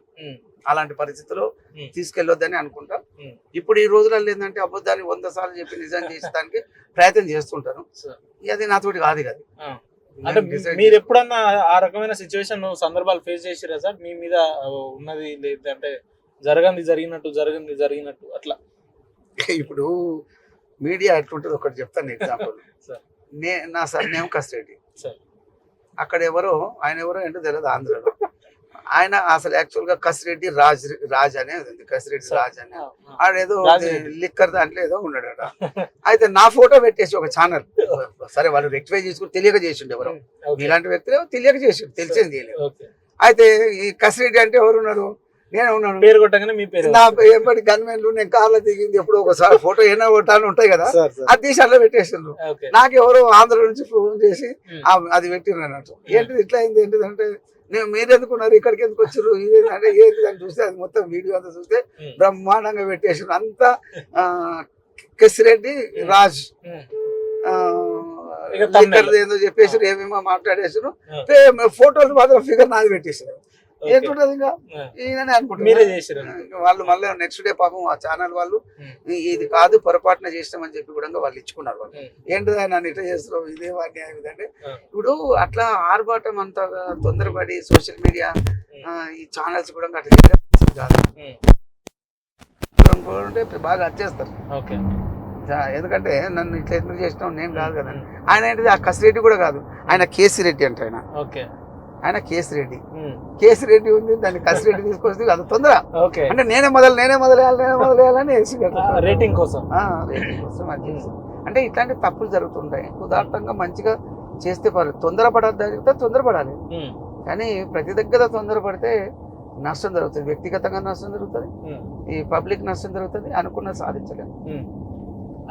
అలాంటి పరిస్థితుల్లో తీసుకెళ్లొద్దని అనుకుంటా. ఇప్పుడు ఈ రోజులలో ఏంటంటే అబద్ధాన్ని 100 సార్లు చెప్పి నిజం చేసేదానికి ప్రయత్నం చేస్తుంటాను. అది నాతోటి కాదు కదా. అంటే మీరు ఎప్పుడన్నా ఆ రకమైన సిచ్యువేషన్ సందర్భాలు ఫేస్ చేసిరా సార్? మీ మీద ఉన్నది లేదంటే జరిగినట్టు అట్లా? ఇప్పుడు మీడియా ఎట్లుంటుంది ఒకటి చెప్తాను ఎగ్జాంపుల్. నా సర్నేమ్ కసిరెడ్డి, అక్కడ ఎవరో ఆయన ఎవరో ఏంటో తెలియదు ఆంధ్రలో. ఆయన అసలు యాక్చువల్ గా కసిరెడ్డి రాజ్ అనేది ఉంది, కసిరెడ్డి రాజ్ అని. ఆడేదో లిక్కర్ దాంట్లో ఏదో ఉన్నాడట. అయితే నా ఫోటో పెట్టేసి ఒక ఛానల్, సరే వాళ్ళు రెక్టిఫై చేసుకుని తెలియక చేసిండు, ఎవరో ఇలాంటి వ్యక్తులు తెలియక చేసిండు, తెలిసింది. అయితే ఈ కసిరెడ్డి అంటే ఎవరు ఉన్నారు, నేను ఉన్నాను. పేరు కొట్టగానే మీ పేరు, నా ఎప్పటి గన్మెన్లు, నేను కార్లో దిగింది ఎప్పుడు ఒకసారి ఫోటో ఏనా కొట్టాలని ఉంటాయి కదా, అది తీసి అట్లా పెట్టేసిండ్రు. నాకు ఎవరో ఆంధ్ర నుంచి ఫోన్ చేసి అది పెట్టిండ్రు అన్నట్టు. ఏంటిది ఇట్లా అయింది, ఏంటిదంటే మీరు ఎందుకున్నారు, ఇక్కడికి ఎందుకు వచ్చారు, ఇదేంటంటే ఏంటి అని చూస్తే అది మొత్తం వీడియో అంతా చూస్తే బ్రహ్మాండంగా పెట్టేసారు. అంతా కసిరెడ్డి రాజ్ ఇక thumbnail. లిక్కర్ ఏదో చెప్పేసారు, ఏమేమో మాట్లాడేసారు, ఆ. ఫోటోలు మాత్రం ఫిగర్ నాది పెట్టేసారు. Okay. ఏంటుంటది ఇంకా ఆ. ఈయననే మీరే అనుకుంటున్నారు. చేసిరు వాళ్ళు మళ్ళీ నెక్స్ట్ డే పాపం ఆ ఛానల్ వాళ్ళు ఇది కాదు పొరపాటున చేసినామని చెప్పి కూడా వాళ్ళు ఇచ్చుకున్నారు. వాళ్ళు ఏంటిదా నన్ను ఇట్లా చేస్తారు, ఇదే వాటి అంటే ఇప్పుడు అట్లా ఆర్భాటం అంతా తొందరపడి సోషల్ మీడియా ఈ ఛానల్స్ కూడా అట్లా చేస్తే కాదు. అనుకుంటే బాగా వచ్చేస్తారు. ఓకే. ఎందుకంటే నన్ను ఇట్లా ఎందుకు చేసినావు, నేను కాదు కదా. ఆయన ఏంటిది ఆ కసిరెడ్డి కూడా కాదు, ఆయన కేసిరెడ్డి అంటే ఓకే. ఆయన కేసిరెడ్డి. కేసిరెడ్డి ఉంది, దాన్ని కసిరెడ్డి తీసుకొస్తే అది తొందర. ఓకే. అంటే నేనే మొదలెయ్యాలని వేసి పెడతాను. రేటింగ్ కోసం. రేటింగ్ కోసం అది చేసి. అంటే ఇట్లాంటి తప్పులు జరుగుతుంటాయి. ఉదాహరణంగా మంచిగా చేస్తే పర్లేదు, తొందరపడద్దు, తొందరపడాలి. కానీ ప్రతి దగ్గర తొందరపడితే నష్టం జరుగుతుంది, వ్యక్తిగతంగా నష్టం జరుగుతుంది, ఈ పబ్లిక్ నష్టం జరుగుతుంది, అనుకున్న సాధించలేదు.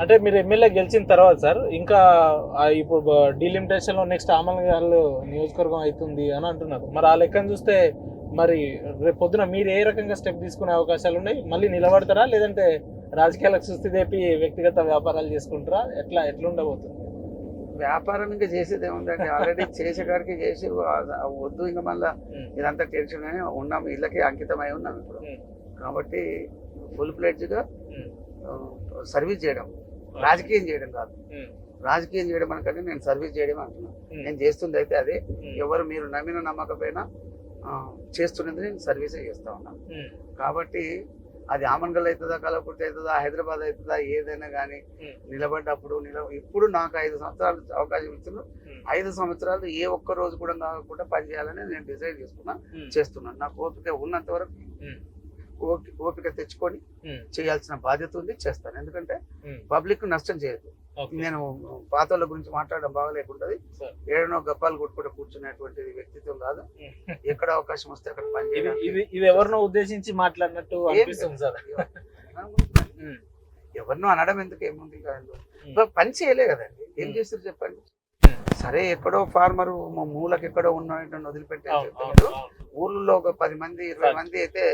అంటే మీరు ఎమ్మెల్యే గెలిచిన తర్వాత సార్ ఇంకా ఇప్పుడు డీలిమిటేషన్ లో నెక్స్ట్ ఆమన్గల్ నియోజకవర్గం అవుతుంది అని అంటున్నారు. మరి ఆ లెక్కను చూస్తే మరి రేపు పొద్దున మీరు ఏ రకంగా స్టెప్ తీసుకునే అవకాశాలు ఉన్నాయి? మళ్ళీ నిలబడతారా, లేదంటే రాజకీయాలకు సుస్థి తెప్పి వ్యక్తిగత వ్యాపారాలు చేసుకుంటారా? ఎట్లా ఉండబోతుంది? వ్యాపారం ఇంకా చేసేది ఏముందండి, ఆల్రెడీ చేసేకాడికి చేసి వద్దు, ఇంకా మళ్ళీ ఇదంతా టెన్షన్ అని ఉన్నాం, ఇళ్ళకి అంకితమై ఉన్నాం ఇప్పుడు. కాబట్టి ఫుల్ ఫ్లెడ్జ్గా సర్వీస్ చేయడం, రాజకీయం చేయడం కాదు. రాజకీయం చేయడం అనకంటే నేను సర్వీస్ చేయడం అంటున్నాను. నేను చేస్తుంది అయితే అదే. ఎవరు మీరు నమ్మిన నమ్మకపోయినా చేస్తున్నది నేను సర్వీసే చేస్తూ ఉన్నాను. కాబట్టి అది ఆమన్గల్ అవుతుందా, కలవకుర్తి అవుతుందా, హైదరాబాద్ అవుతుందా, ఏదైనా కానీ నిలబడ్డప్పుడు ఇప్పుడు నాకు 5 సంవత్సరాలు అవకాశం ఇస్తున్నారు. 5 సంవత్సరాలు ఏ ఒక్క రోజు కూడా కాకుండా పనిచేయాలని నేను డిసైడ్ చేస్తున్నాను. నాకు ఓపిక ఉన్నంత వరకు ఓపిక తెచ్చుకొని చేయాల్సిన బాధ్యత ఉంది, చేస్తాను. ఎందుకంటే పబ్లిక్ నష్టం చేయదు. నేను పాతోళ్ళ గురించి మాట్లాడడం బాగలేకుంటది, ఏడనో గప్పాలు కొట్టుకుంటూ కూర్చునేటువంటి వ్యక్తిత్వం కాదు. ఎక్కడ అవకాశం వస్తే అక్కడ పని చేయాలి. ఇది ఎవరినో ఉద్దేశించి మాట్లాడినట్టు అనిపిస్తుంది సార్. ఎవరినో అనడం ఎందుకు, ఏముంది పని చేయలే కదండి, ఏం చేస్తారు చెప్పండి. సరే ఎక్కడో ఫార్మరు మూలకి ఎక్కడో ఉన్న వదిలిపెట్టే ఊర్లో ఒక 10 మంది 20 మంది అయితే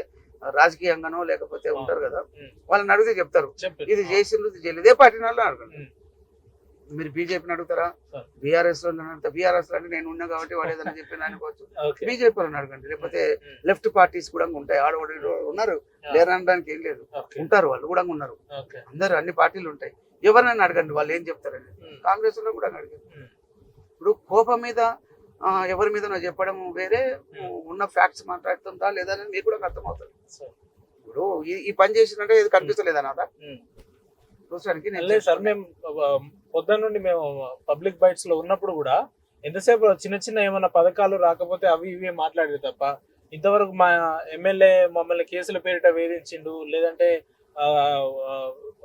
రాజకీయంగానో లేకపోతే ఉంటారు కదా, వాళ్ళని అడిగితే చెప్తారు ఇది చేసిండ్రు, ఇది చేయలేదు. ఇదే పార్టీ వాళ్ళు అడగండి. మీరు బీజేపీని అడుగుతారా, బీఆర్ఎస్ లో అడుగుతా. బీఆర్ఎస్ లో అంటే నేను ఉన్నా కాబట్టి వాడు ఏదైనా చెప్పిన అనుకోవచ్చు. బీజేపీ వాళ్ళని అడగండి, లేకపోతే లెఫ్ట్ పార్టీస్ కూడా ఉంటాయి, ఆడవాడు ఉన్నారు, లేరనడానికి ఏం లేదు, ఉంటారు, వాళ్ళు కూడా ఉన్నారు. అందరు అన్ని పార్టీలు ఉంటాయి, ఎవరినైనా అడగండి వాళ్ళు ఏం చెప్తారని. కాంగ్రెస్ లో కూడా అడగండి. ఇప్పుడు కోపం మీద ఎవరి మీద చెప్పడం వేరే, ఉన్న ఫ్యాక్ట్స్ మాట్లాడుతుందా లేదా అని మీకు కూడా అర్థమవుతుంది. ఇప్పుడు ఈ పని చేసినట్టే ఇది కనిపిస్తలేదన్నమాట. సార్ మేము పొద్దున్న నుండి మేము పబ్లిక్ బైట్స్ లో ఉన్నప్పుడు కూడా ఎంతసేపు చిన్న ఏమైనా పథకాలు రాకపోతే అవి ఇవి మాట్లాడేది తప్ప ఇంతవరకు మా ఎమ్మెల్యే మమ్మల్ని కేసుల పేరిట వేధించిండు, లేదంటే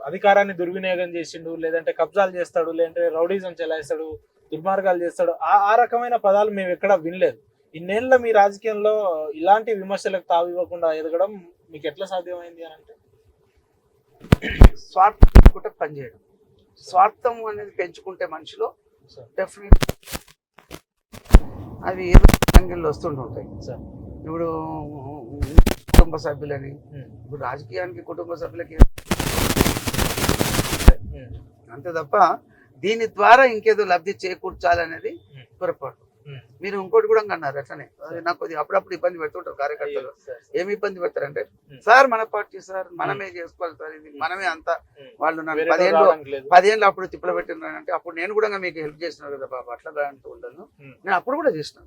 అధికారాన్ని దుర్వినియోగం చేసిండు, లేదంటే కబ్జాలు చేస్తాడు, లేదంటే రౌడీజం చెలాయిస్తాడు, దుర్మార్గాలు చేస్తాడు, ఆ రకమైన పదాలు మేము ఎక్కడా వినలేదు. ఇన్నేళ్ళ మీ రాజకీయంలో ఇలాంటి విమర్శలకు తావివ్వకుండా ఎదగడం మీకు ఎట్లా సాధ్యమైంది అని అంటే? స్వార్థం కూడా పనిచేయడం. స్వార్థం అనేది పెంచుకుంటే మనిషిలో డెఫినెట్ అవి ఏదో యాంగిల్లో వస్తుంటుంటాయి. ఇప్పుడు కుటుంబ సభ్యులని, ఇప్పుడు రాజకీయానికి కుటుంబ సభ్యులకి అంతే తప్ప దీని ద్వారా ఇంకేదో లబ్ధి చేకూర్చాలనేది పొరపాటు. మీరు ఇంకోటి కూడా అన్నారు అట్లనే, నాకు అప్పుడప్పుడు ఇబ్బంది పెడుతుంటారు కార్యకర్తలు. ఏమి ఇబ్బంది పెడతారంటే, సార్ మన పార్టీ సార్, మనమే చేసుకోవాలి సార్, ఇది మనమే అంతా, వాళ్ళు నన్ను 10 ఏళ్ళు అప్పుడు తిప్పలు పెట్టినారంటే అప్పుడు నేను కూడా మీకు హెల్ప్ చేసినాను కదా బాబు, అట్లా అంటూ ఉండను. నేను అప్పుడు కూడా చేసినాను.